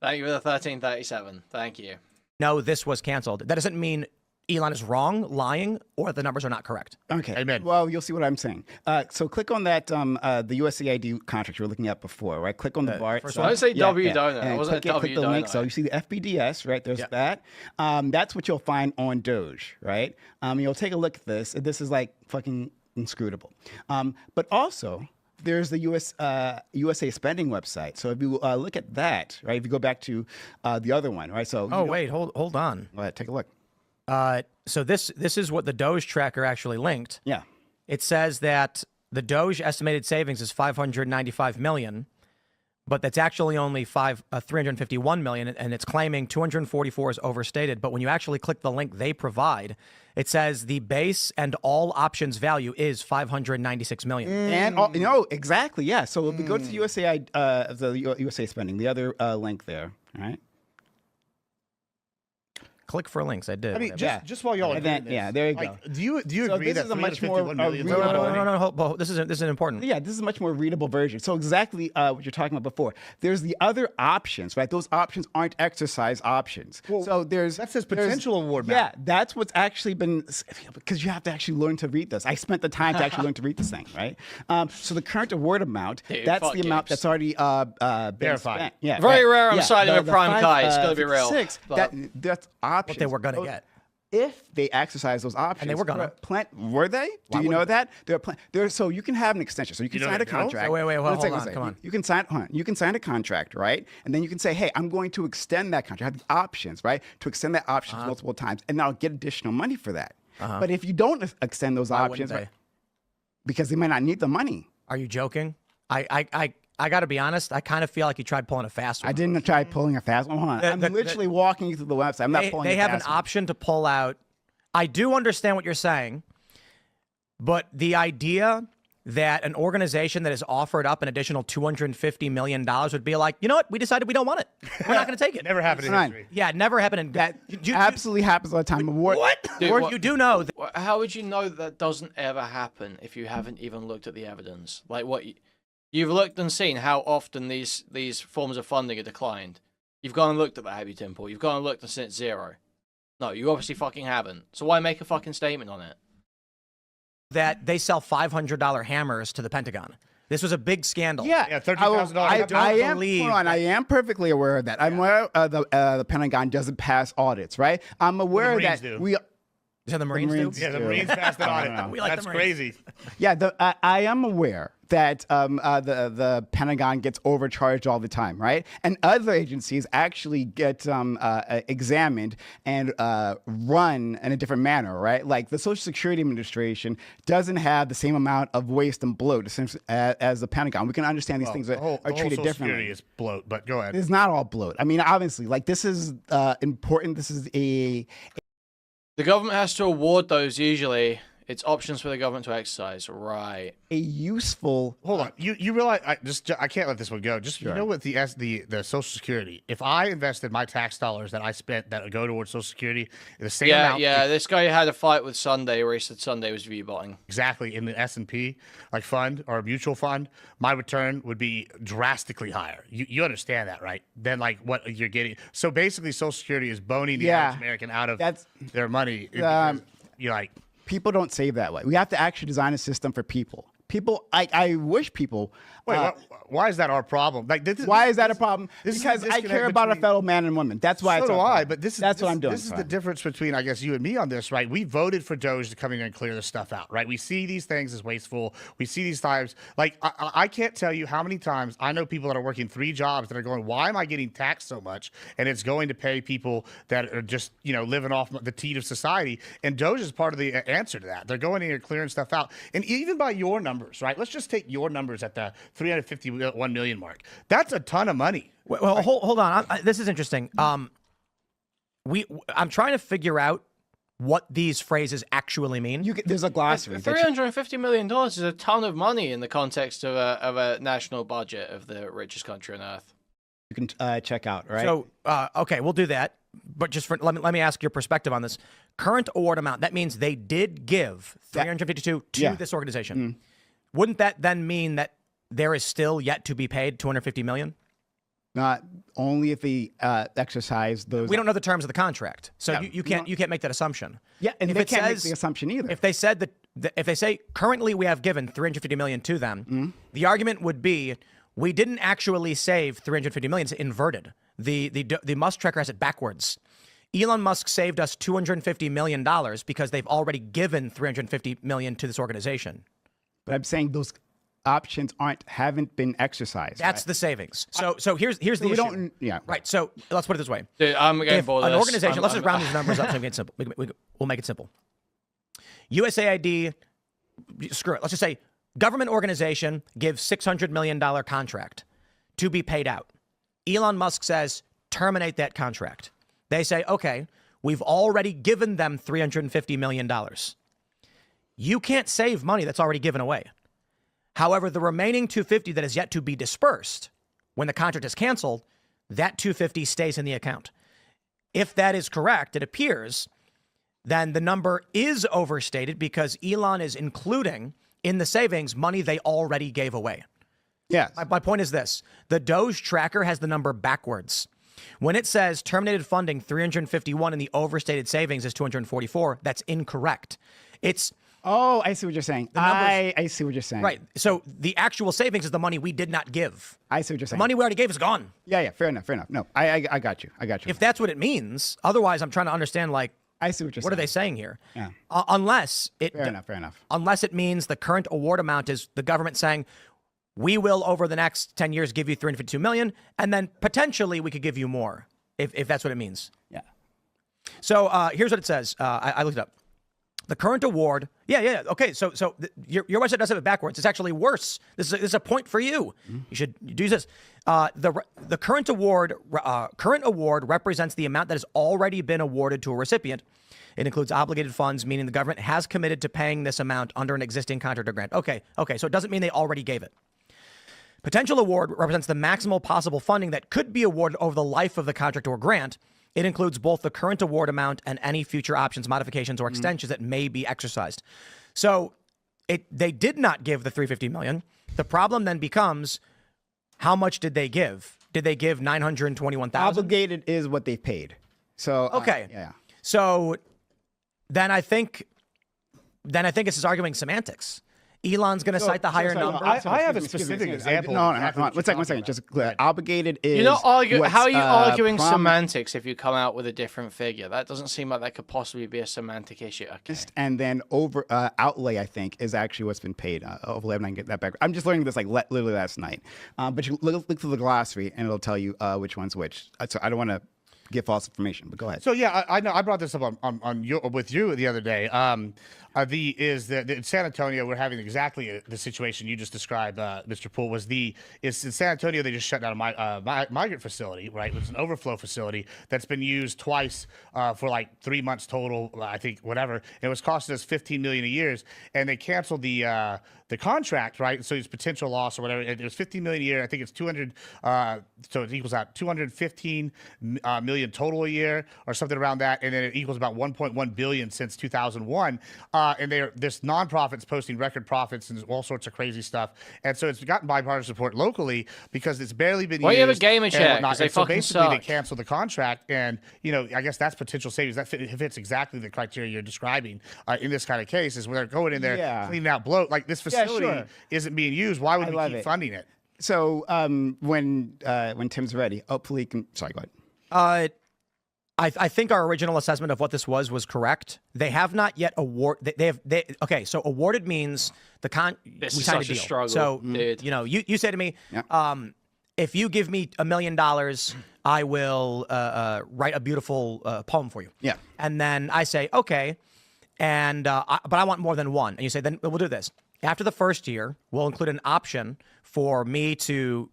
Thank you for the 1337. Thank you. No, this was canceled. That doesn't mean Elon is wrong, lying, or the numbers are not correct. Okay. Amen. Well, you'll see what I'm saying. So click on that, the USAID contract you were looking at before, right? Click on the bar. Don't say W donut. It wasn't a W click the link. donut. So you see the FBDS, right? There's that. That's what you'll find on Doge, right? You'll take a look at this. This is like fucking inscrutable. But also, there's the USA spending website. So if you look at that, right? If you go back to the other one, right? So wait, hold on. Go ahead, take a look. So this is what the Doge tracker actually linked. Yeah. It says that the Doge estimated savings is 595 million, but that's actually only 351 million, and it's claiming 244 is overstated. But when you actually click the link they provide, it says the base and all options value is 596 million. And exactly, yeah. So if we go to the USA spending, the other link there, all right? click for links. I did. I mean, Whatever. just while y'all are And doing then- this, yeah, there you like, go. Do you So agree this that is a much more, 351 million is a real- lot of money? No. This is important. Yeah, this is a much more readable version. So exactly what you're talking about before. There's the other options, right? Those options aren't exercise options. So that says potential award Yeah, map. that's what's actually been, because you have to actually learn to read this. I spent the time to actually learn to read this thing, right? So the current award amount, Dude, that's fuck the amount Gibbs. that's already been Verified. spent. Yeah, Very right. rare I'm Yeah, siding with the PrimeCayes, it's gotta be real, 56, but- that's options. What they were gonna get. If they exercise those options. they were gonna. Were they? Do you know that? So you can have an extension. So you can You know sign they a don't? contract. So wait, One hold second, on, one second. come on. You can sign. Hold on. You can sign a contract, right? And then you can say, "Hey, I'm going to extend that contract. I have the options, right, to extend that option multiple times, and I'll get additional money for that." But if you don't extend those Why options, wouldn't they? because they might not need the money. Are you joking? I got to be honest. I kind of feel like you tried pulling a fast one. I didn't try pulling a fast one. Hold on. I'm literally walking you through the website. I'm not pulling. They a have an fast one. option to pull out. I do understand what you're saying, but the idea that an organization that has offered up an additional $250 million would be like, you know what? We decided we don't want it. We're not going to take it. Never happened in Fine. history. Yeah, it never happened. In, That absolutely happens all the time. What? Dude, Or what- you do know that How would you know that doesn't ever happen if you haven't even looked at the evidence? Like what you've looked and seen how often these forms of funding are declined. You've gone and looked at the Happy Temple. You've gone and looked and seen it's zero. No, you obviously fucking haven't. So why make a fucking statement on it? that they sell $500 hammers to the Pentagon. This was a big scandal. Yeah, Yeah, $13,000. I am. believe Hold on, I am perfectly aware of that. I'm aware the Pentagon doesn't pass audits, right? I'm aware Marines that do. we. So the Marines, Marines- do? Yeah, the Marines passed an audit. know. We like That's the Marines. crazy. Yeah, I am aware that the Pentagon gets overcharged all the time, right? And other agencies actually get examined and run in a different manner, right? Like the Social Security Administration doesn't have the same amount of waste and bloat as the Pentagon. We can understand these things The whole are treated Social differently. Security is bloat, but go ahead. It's not all bloat. I mean, obviously, like this is important. This is The government has to award those usually. It's options for the government to exercise. Right. a useful. Hold on. You realize I can't let this one go. Just you know what the Social Security. If I invested my tax dollars that I spent that would go towards Social Security, the same Yeah, amount yeah. This guy had a fight with Sunday where he said Sunday was view botting. exactly in the S&P like fund or a mutual fund, my return would be drastically higher. You understand that, right? Than like what you're getting. So basically, Social Security is boning the Yeah. average American out of That's- their money. Because you're like. People don't save that way. We have to actually design a system for people. People, I wish people. Wait, why is that our problem? Like, Why is that a problem? this is Because the I care disconnect about a between- fellow man and woman. That's why. So it's do our I, problem. but that's what I'm doing. This is the difference between, I guess, you and me on this, right? We voted for Doge to come in and clear this stuff out, right? We see these things as wasteful. We see these times, like, I can't tell you how many times I know people that are working 3 jobs that are going, why am I getting taxed so much? And it's going to pay people that are just, living off the teat of society. And Doge is part of the answer to that. They're going in and clearing stuff out. And even by your numbers, right? Let's just take your numbers at the 351 million mark. That's a ton of money. Well, hold on. This is interesting. I'm trying to figure out what these phrases actually mean. There's a glossary. that you- $350 million is a ton of money in the context of a national budget of the richest country on earth. You can check out, right? So, okay, we'll do that. But just let me ask your perspective on this. Current award amount, that means they did give 352 to this organization. Wouldn't that then mean that there is still yet to be paid $250 million? Not only if they exercise those. We don't know the terms of the contract, so you can't make that assumption. Yeah, and if they it can't make says- the assumption either. If they said if they say currently we have given $350 million to them, the argument would be we didn't actually save $350 million. It's inverted. The Musk tracker has it backwards. Elon Musk saved us $250 million because they've already given $350 million to this organization. But I'm saying those options haven't been exercised. That's the savings. So here's the we issue. don't. Yeah. Right. So let's put it this way. Dude, I'm getting If bored an of this. organization, let's just round these numbers up so we get simple. We'll make it simple. USAID, screw it. Let's just say government organization gives $600 million contract to be paid out. Elon Musk says terminate that contract. They say, okay, we've already given them $350 million. You can't save money that's already given away. However, the remaining $250 that is yet to be dispersed when the contract is canceled, that $250 stays in the account. If that is correct, it appears, then the number is overstated because Elon is including in the savings money they already gave away. Yes. My point is this. The Doge tracker has the number backwards. When it says terminated funding 351 and the overstated savings is 244, that's incorrect. It's... Oh, I see what you're saying. I see what you're saying. Right. So the actual savings is the money we did not give. I see what you're The saying. money we already gave is gone. Yeah, fair enough. No, I got you. If that's what it means, otherwise I'm trying to understand, like, I see what you're saying. what are they saying here? Yeah. Unless it... Fair enough. Unless it means the current award amount is the government saying, we will, over the next 10 years, give you $352 million, and then potentially we could give you more, if that's what it means. Yeah. So here's what it says. I looked it up. The current award, okay. So your website does have it backwards. It's actually worse. This is a point for you. You should do this. The current award represents the amount that has already been awarded to a recipient. It includes obligated funds, meaning the government has committed to paying this amount under an existing contract or grant. Okay. So it doesn't mean they already gave it. Potential award represents the maximal possible funding that could be awarded over the life of the contract or grant. It includes both the current award amount and any future options, modifications, or extensions that may be exercised. So they did not give the $350 million. The problem then becomes, how much did they give? Did they give $921,000? Obligated is what they paid. So okay. Yeah. So then I think this is arguing semantics. Elon's going to cite the higher number. I have a specific example. No. One second. Just obligated is. You're not arguing. How are you arguing promise. semantics if you come out with a different figure? That doesn't seem like that could possibly be a semantic issue. Okay. And then outlay, I think, is actually what's been paid. Hopefully, I can get that back. I'm just learning this literally last night. But you look through the glossary, and it'll tell you which one's which. So I don't want to give false information, but go ahead. So yeah, I know I brought this up with you the other day. In San Antonio, we're having exactly the situation you just described, Mr. Poole. In San Antonio, they just shut down a migrant facility, right? It's an overflow facility that's been used twice for like 3 months total, I think, whatever. And it was costing us $15 million a year, and they canceled the contract, right? So it's potential loss or whatever. It was $15 million a year. I think it's 200. So it equals out 215 million total a year, or something around that, and then it equals about 1.1 billion since 2001. And this nonprofit's posting record profits and all sorts of crazy stuff. And so it's gotten bipartisan support locally because it's barely been used. Why do you have a gamer chat? So fucking basically, suck. they canceled the contract, and I guess that's potential savings. That fits exactly the criteria you're describing in this kind of case. Is where they're going in there, cleaning out bloat. Like this facility isn't being used. Why would we keep funding it? So when Tim's ready, hopefully he can. Sorry, go ahead. I think our original assessment of what this was correct. They have not yet okay, so awarded means we signed a deal. Struggle, so dude. you say to me, if you give me $1 million, I will write a beautiful poem for you. Yeah. And then I say, okay, and but I want more than one. And you say, then we'll do this. After the first year, we'll include an option for me to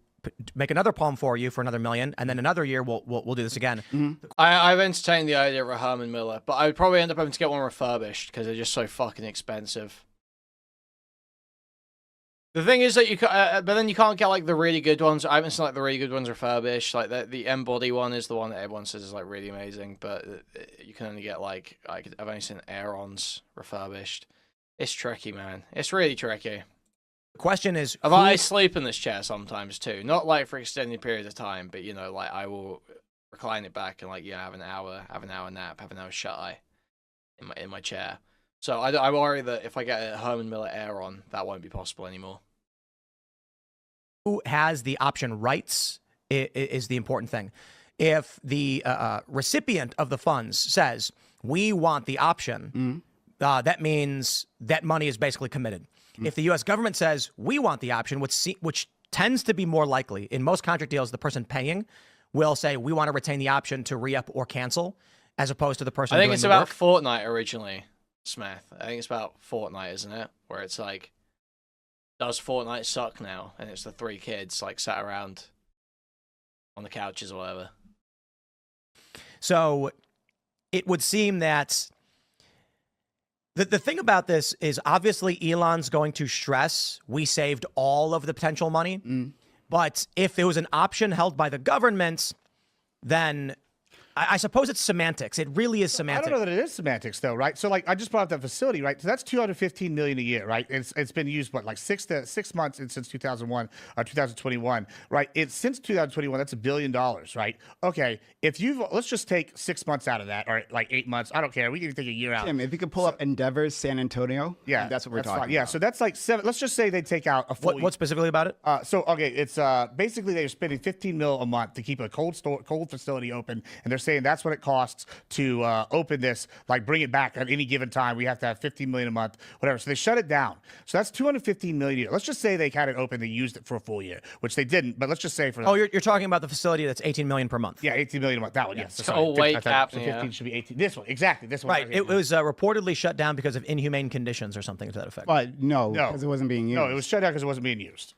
make another poem for you for another $1 million, and then another year we'll do this again. Mm-hmm. I've entertained the idea of a Herman Miller, but I would probably end up having to get one refurbished because they're just so fucking expensive. The thing is that but then you can't get like the really good ones. I haven't seen like the really good ones refurbished. Like the M-Body one is the one that everyone says is like really amazing, but you can only get like I've only seen Aeron's refurbished. It's tricky, man. It's really tricky. The question is, I sleep in this chair sometimes too. Not like for extended periods of time, but like I will recline it back and like have an hour nap, have an hour shut eye in my chair. So I worry that if I get a Herman Miller Aeron, that won't be possible anymore. Who has the option rights is the important thing. If the recipient of the funds says, we want the option, that means that money is basically committed. If the U.S. government says, we want the option, which tends to be more likely, in most contract deals, the person paying will say, we want to retain the option to re-up or cancel, as opposed to the person doing the work. I think it's about Fortnite originally, Smith. I think it's about Fortnite, isn't it? Where it's like, does Fortnite suck now? And it's the three kids like sat around on the couches or whatever. So it would seem that the thing about this is obviously Elon's going to stress we saved all of the potential money. But if it was an option held by the government, then I suppose it's semantics. It really is I semantics. don't know that it is semantics though, right? So like I just brought up that facility, right? So that's $215 million a year, right? It's been used what, like 6 months since 2001 or 2021, right? It's since 2021. That's $1 billion, right? Okay, let's just take 6 months out of that, or like 8 months. I don't care. We can take a year out. Tim, if you could pull up Endeavor's San Antonio, Yeah, that's what we're talking fine. Yeah, about. so that's like 7. Let's just say they take out a full. What specifically about it? So okay, it's basically they're spending $15 million a month to keep a cold facility open, and they're saying that's what it costs to open this. Like bring it back at any given time, we have to have $15 million a month, whatever. So they shut it down. So that's $215 million a year. Let's just say they had it open, they used it for a full year, which they didn't. But let's just say for You're talking about the facility that's $18 million per month. yeah, $18 million a month. That one, yes. So Oh, wait, Captain, 15 should be 18. This one, exactly. This one, Right. It was reportedly shut down because of inhumane conditions or something to that effect. But no, because it wasn't being used. No, it was shut down because it wasn't being used.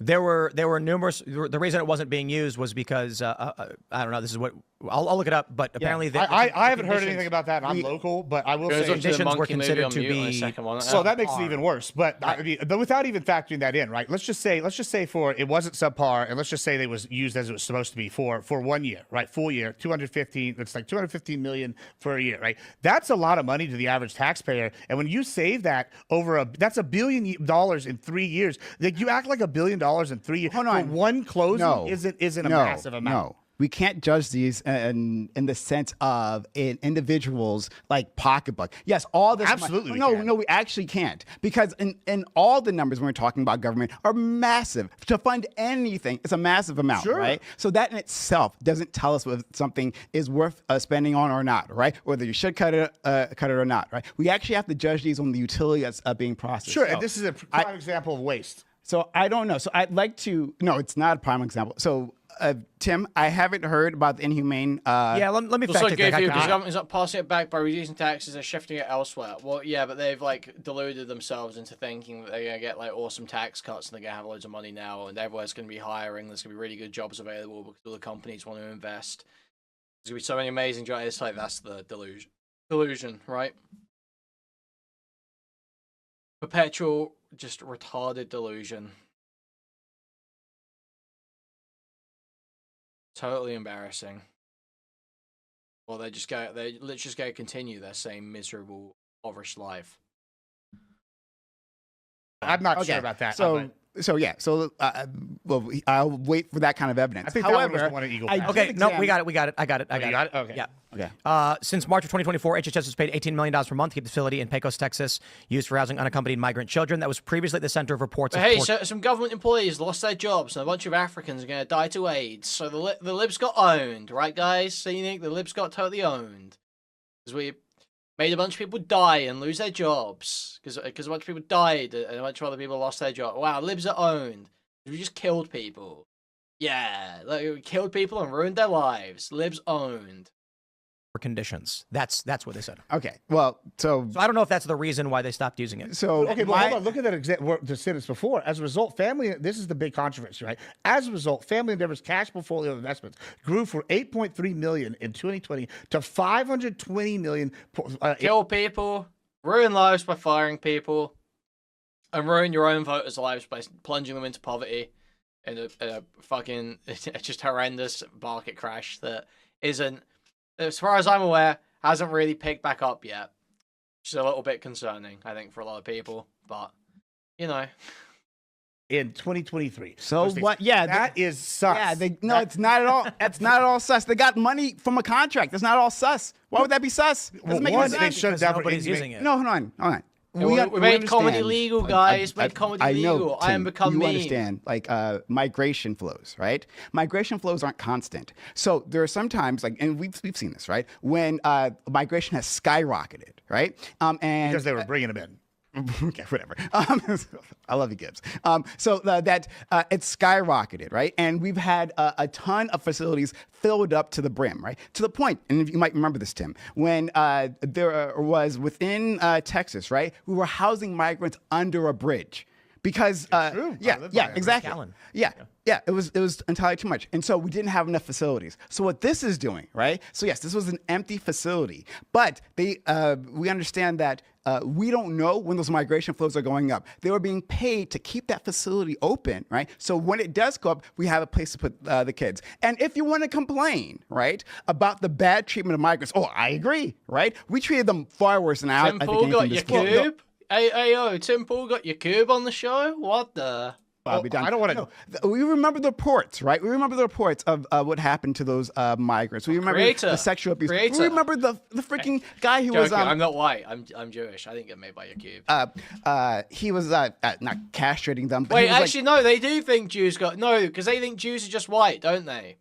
There were numerous. The reason it wasn't being used was because I don't know. This is what I'll look it up. But apparently, I haven't heard anything about that. I'm local, but I will say conditions were considered to be. So that makes it even worse. But I mean, but without even factoring that in, right? Let's just say for it wasn't subpar, and let's just say they was used as it was supposed to be for 1 year, right? Full year, 215. It's like 215 million for a year, right? That's a lot of money to the average taxpayer. And when you save that that's $1 billion in 3 years. Like you act like $1 billion in 3 years. Hold on. For one closing isn't a massive amount. No. We can't judge these in the sense of an individual's like pocketbook. Yes, all this. Absolutely. No, we actually can't, because in all the numbers when we're talking about government are massive. To fund anything, it's a massive amount, right? So that in itself doesn't tell us whether something is worth spending on or not, right? Whether you should cut it or not, right? We actually have to judge these on the utility that's being processed. Sure, So and this is a prime example of waste. So I don't know. So I'd like to. No, it's not a prime example. So. Tim, I haven't heard about the inhumane. Yeah, let me fact check that. Because the government's not passing it back by reducing taxes, they're shifting it elsewhere. Well, yeah, but they've like deluded themselves into thinking that they're gonna get like awesome tax cuts and they're gonna have loads of money now, and everywhere's gonna be hiring. There's gonna be really good jobs available because all the companies want to invest. There's gonna be so many amazing jobs. It's like that's the delusion, right? Perpetual, just retarded delusion. Totally embarrassing. Well, they're just going to continue their same miserable, impoverished life. I'm not sure about that. So I'll wait for that kind of evidence. I think However, that one was the one at Eagle Pass. Okay, no, we got it. I got it. You got it? Okay. Yeah. Okay. Since March of 2024, HHS has paid $18 million per month to keep the facility in Pecos, Texas, used for housing unaccompanied migrant children. That was previously at the center of reports of so some government employees lost their jobs, and a bunch of Africans are going to die to AIDS. So the libs got owned, right, guys? So you think the libs got totally owned? Because we made a bunch of people die and lose their jobs. Because a bunch of people died, and a bunch of other people lost their job. Wow, libs are owned. We just killed people. Yeah, like, we killed people and ruined their lives. Libs owned. conditions. That's what they said. Okay. Well, so I don't know if that's the reason why they stopped using it. So okay, but hold on. Look at that the sentence before. As a result, this is the big controversy, right? As a result, Family Endeavor's cash portfolio of investments grew from $8.3 million in 2020 to $520 million. Kill people, ruin lives by firing people, and ruin your own voters' lives by plunging them into poverty in a fucking just horrendous market crash that isn't, as far as I'm aware, hasn't really picked back up yet. Which is a little bit concerning, I think, for a lot of people. But, you know. In 2023. So what? Yeah, that is sus. Yeah, it's not at all. That's not at all sus. They got money from a contract. That's not all sus. Why would that be sus? Well, one, they shut it down for nobody's using it. No, hold on. We made comedy legal, guys. Made comedy legal. Tim, I am become you meme. understand, like migration flows, right? Migration flows aren't constant. So there are sometimes, like, and we've seen this, right? When migration has skyrocketed, right? And because they were bringing them in. Okay, whatever. I love you, Gibbs. So it's skyrocketed, right? And we've had a ton of facilities filled up to the brim, right? To the point, and you might remember this, Tim, when there was within Texas, right? We were housing migrants under a bridge because true. I live by it. exactly. Gallon. Yeah. It was entirely too much, and so we didn't have enough facilities. So what this is doing, right? So yes, this was an empty facility, but we understand that we don't know when those migration flows are going up. They were being paid to keep that facility open, right? So when it does go up, we have a place to put the kids. And if you want to complain, right, about the bad treatment of migrants, I agree, right? We treated them far worse than Tim Pool got your cube. Hey, Tim Pool got your cube on the show. What the? I don't want to. We remember the reports, right? We remember the reports of what happened to those migrants. We remember the sexual abuse. We remember the freaking guy who was. I'm not white. I'm Jewish. I didn't get made by your cube. He was not castrating them. But wait, actually, no. They do think Jews because they think Jews are just white, don't they?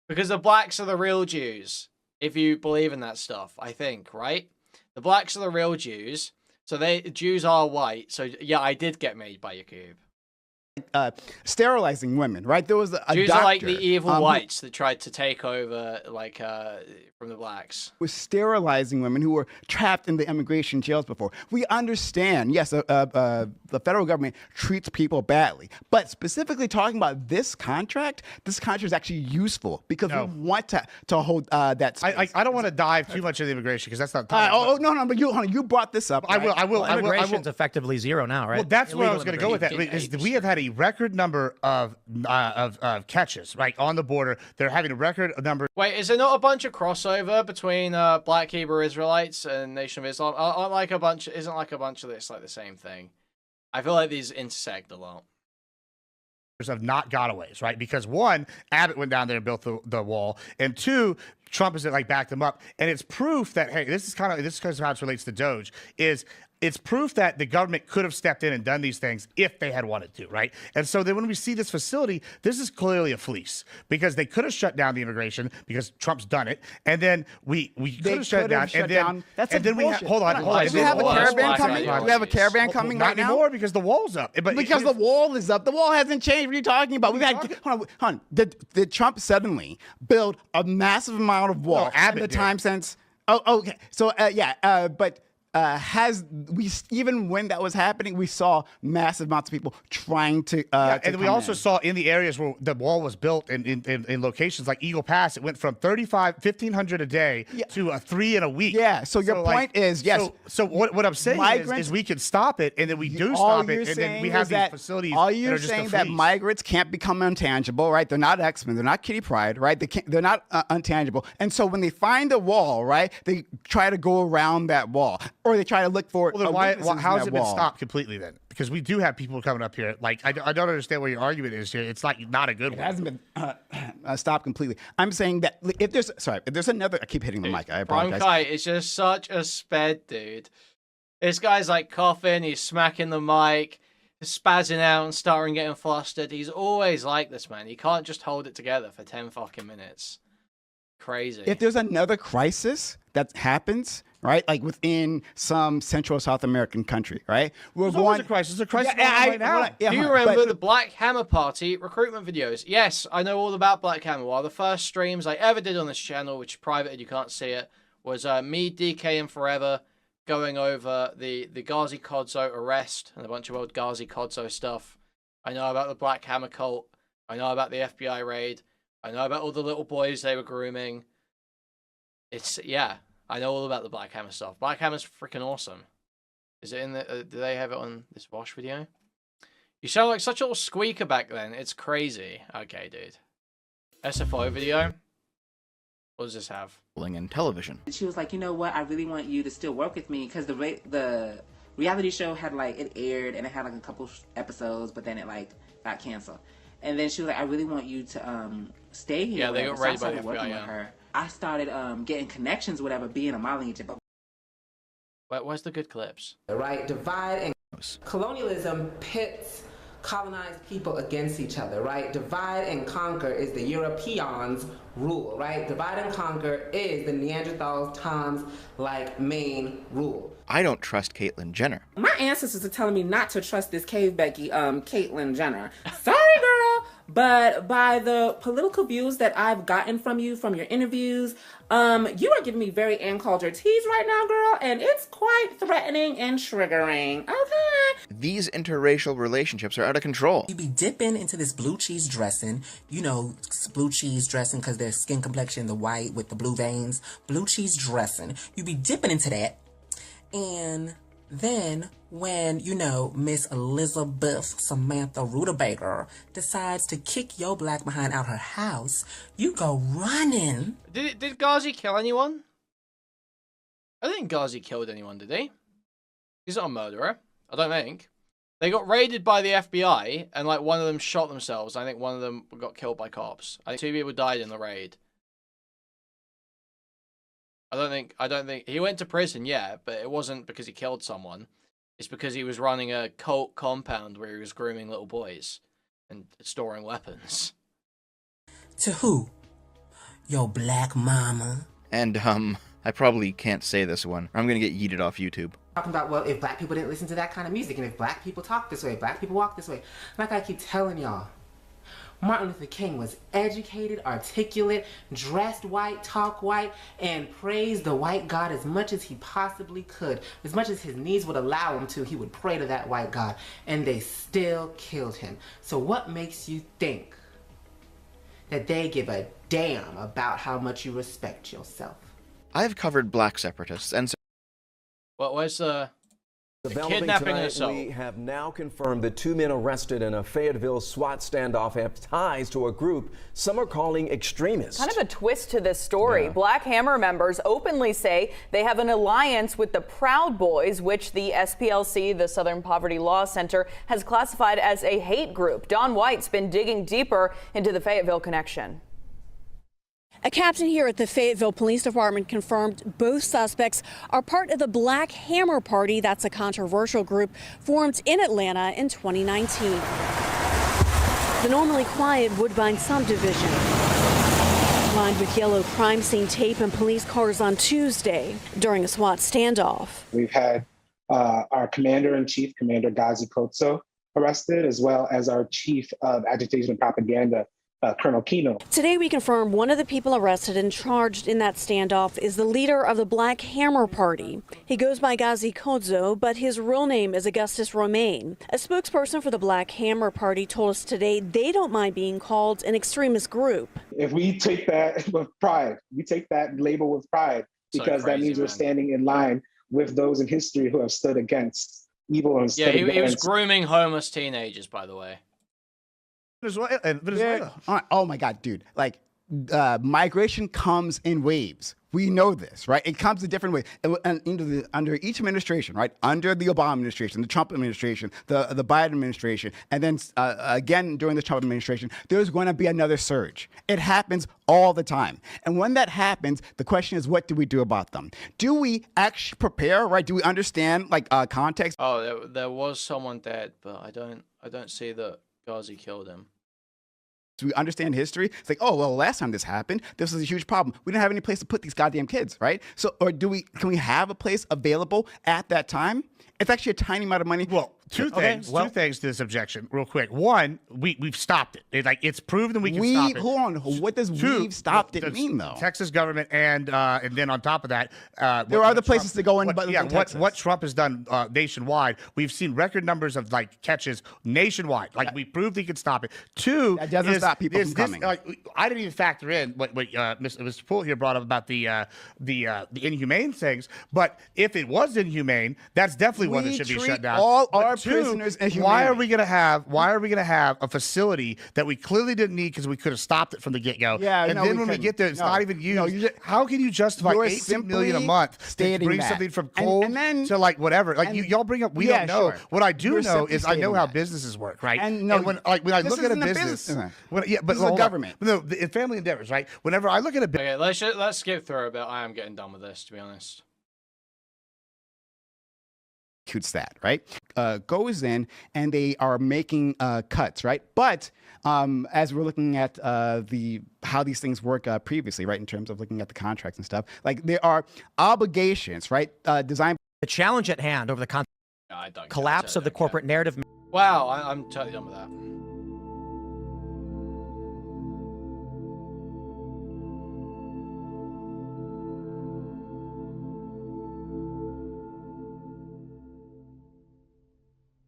Because the blacks are the real Jews, if you believe in that stuff. I think, right? The blacks are the real Jews, so Jews are white. So yeah, I did get made by your cube. Sterilizing women, right? There was a Jews doctor, are like the evil whites that tried to take over, from the blacks. Was sterilizing women who were trapped in the immigration jails before. We understand, yes, the federal government treats people badly, but specifically talking about this contract is actually useful because we want to hold that space. I don't want to dive too much into immigration because that's not. No, but you brought this up. I will. Immigration's effectively zero now, right? Well, that's where I was Illegal going to go with that. Is we have had a record number of catches, right, on the border. They're having a record number. Wait, is there not a bunch of crossover between Black Hebrew Israelites and Nation of Islam? Isn't like a bunch of this like the same thing? I feel like these intersect a lot. Of not gotaways, right? Because one, Abbott went down there and built the wall, and two, Trump has backed them up, and it's proof that this is how it relates to Doge is. It's proof that the government could have stepped in and done these things if they had wanted to, right? And so then when we see this facility, this is clearly a fleece because they could have shut down the immigration because Trump's done it, and then we could have shut down, and then that's and then bullshit. we hold on. Do we have a caravan coming? Do we have a caravan coming right now? Not anymore because the wall's up. Because the wall is up. The wall hasn't changed. What are you talking about? We've had hold on. Did Trump suddenly build a massive amount of wall in the time since? Oh, okay. So but. Even when that was happening, we saw massive amounts of people trying to. And we also saw in the areas where the wall was built in locations like Eagle Pass, it went from 1,500 a day to 3 in a week. Yeah. So your point is yes. So what I'm saying is we can stop it, and then we do stop it, and then we have these facilities. All you're saying that migrants can't become intangible, right? They're not X-Men. They're not Kitty Pryde, right? They're not untangible. And so when they find a wall, right, they try to go around that wall. Or they try to look for. Well, then how has it been stopped completely then? Because we do have people coming up here. Like I don't understand what your argument is here. It's like not a good one. It hasn't been stopped completely. I'm saying that if there's another. I keep hitting the mic. I apologize. PrimeCayes is just such a sped dude. This guy's like coughing. He's smacking the mic, spazzing out and starting getting flustered. He's always like this, man. He can't just hold it together for 10 fucking minutes. Crazy. If there's another crisis that happens, right, like within some Central South American country, right, there's always a crisis. There's a crisis right now. Do you remember the Black Hammer Party recruitment videos? Yes, I know all about Black Hammer. One of the first streams I ever did on this channel, which is private and you can't see it, was me, DK, and Forever going over the Ghazi Kodzo arrest and a bunch of old Ghazi Kodzo stuff. I know about the Black Hammer cult. I know about the FBI raid. I know about all the little boys they were grooming. I know all about the Black Hammer stuff. Black Hammer's freaking awesome. Is it in the? Do they have it on this Wash video? You sound like such a little squeaker back then. It's crazy. Okay, dude. SFO video. What does this have? In television. She was like, you know what? I really want you to still work with me because the reality show had it aired and it had a couple episodes, but then it got canceled. And then she was like, I really want you to stay here. Yeah, they got raided by the FBI. Working with her. I started getting connections, whatever, being a modeling agent. Where's the good clips? Right, divide and colonialism pits colonized people against each other, right? Divide and conquer is the Europeans' rule, right? Divide and conquer is the Neanderthals' times main rule. I don't trust Caitlyn Jenner. My ancestors are telling me not to trust this cave Becky, Caitlyn Jenner. Sorry, girl. But by the political views that I've gotten from you, from your interviews, you are giving me very Ann Coulter tease right now, girl, and it's quite threatening and triggering. Okay. These interracial relationships are out of control. You be dipping into this blue cheese dressing, you know, blue cheese dressing because their skin complexion, the white with the blue veins, blue cheese dressing. You be dipping into that, and then when, you know, Miss Elizabeth Samantha Rutabaga decides to kick your black behind out her house, you go running. Did Ghazi kill anyone? I don't think Ghazi killed anyone, did he? He's not a murderer. I don't think. They got raided by the FBI, and like one of them shot themselves. I think one of them got killed by cops. I think 2 people died in the raid. I don't think he went to prison, yeah, but it wasn't because he killed someone. It's because he was running a cult compound where he was grooming little boys and storing weapons. To who? Your black mama. And, I probably can't say this one. I'm gonna get yeeted off YouTube. Talking about, well, if black people didn't listen to that kind of music, and if black people talk this way, black people walk this way. Like I keep telling y'all, Martin Luther King was educated, articulate, dressed white, talk white, and praised the white God as much as he possibly could. As much as his needs would allow him to, he would pray to that white God, and they still killed him. So what makes you think that they give a damn about how much you respect yourself? I've covered black separatists, and Well, where's the kidnapping and assault? We have now confirmed that 2 men arrested in a Fayetteville SWAT standoff have ties to a group some are calling extremist. Kind of a twist to this story. Yeah. Black Hammer members openly say they have an alliance with the Proud Boys, which the SPLC, the Southern Poverty Law Center, has classified as a hate group. Don White's been digging deeper into the Fayetteville connection. A captain here at the Fayetteville Police Department confirmed both suspects are part of the Black Hammer Party. That's a controversial group formed in Atlanta in 2019. The normally quiet Woodbine subdivision lined with yellow crime scene tape and police cars on Tuesday during a SWAT standoff. We've had our commander-in-chief, Commander Ghazi Kotso, arrested, as well as our chief of agitation and propaganda, Colonel Kino. Today we confirm one of the people arrested and charged in that standoff is the leader of the Black Hammer Party. He goes by Ghazi Kodzo, but his real name is Augustus Romaine. A spokesperson for the Black Hammer Party told us today they don't mind being called an extremist group. If we take that with pride, we take that label with pride, because that means we're standing in line with those in history who have stood against evil and stood he was against. grooming homeless teenagers, by the way. Venezuela. Yeah. Oh my God, dude! Like, migration comes in waves. We know this, right? It comes in different ways. And under each administration, right? Under the Obama administration, the Trump administration, the Biden administration, and then again during the Trump administration, there's going to be another surge. It happens all the time. And when that happens, the question is, what do we do about them? Do we actually prepare, right? Do we understand, like, context? Oh, there was someone dead, but I don't see that Ghazi killed him. Do we understand history? It's like, oh, well, last time this happened, this was a huge problem. We didn't have any place to put these goddamn kids, right? So, or can we have a place available at that time? It's actually a tiny amount of money. Well, two things to this objection, real quick. One, we've stopped it. It's proven we can stop it. Hold on. What does we've stopped it mean, though? Texas government, and then on top of that, there are other places to go in. What Trump has done nationwide, we've seen record numbers of catches nationwide. We proved he could stop it. Two, that doesn't stop people from coming. I didn't even factor in what Mr. Poole here brought up about the inhumane things. But if it was inhumane, that's definitely one that should be shut down. All our prisoners as humanity. Why are we gonna have a facility that we clearly didn't need because we could have stopped it from the get-go? Yeah, and then when we get there, it's not even used. How can you justify $18 million a month to bring something from cold to whatever? Y'all bring up, we don't know. Sure. What I do know is I know how businesses work, right? And when I look at a business, but this is a government. No, the family endeavors, right? Whenever I look at a business, okay, let's skip through a bit. I am getting done with this, to be honest. That, right? Goes in and they are making cuts, right? But as we're looking at how these things work previously, right, in terms of looking at the contracts and stuff, there are obligations, right, designed. The challenge at hand over the collapse of the corporate narrative. Wow, I'm totally done with that.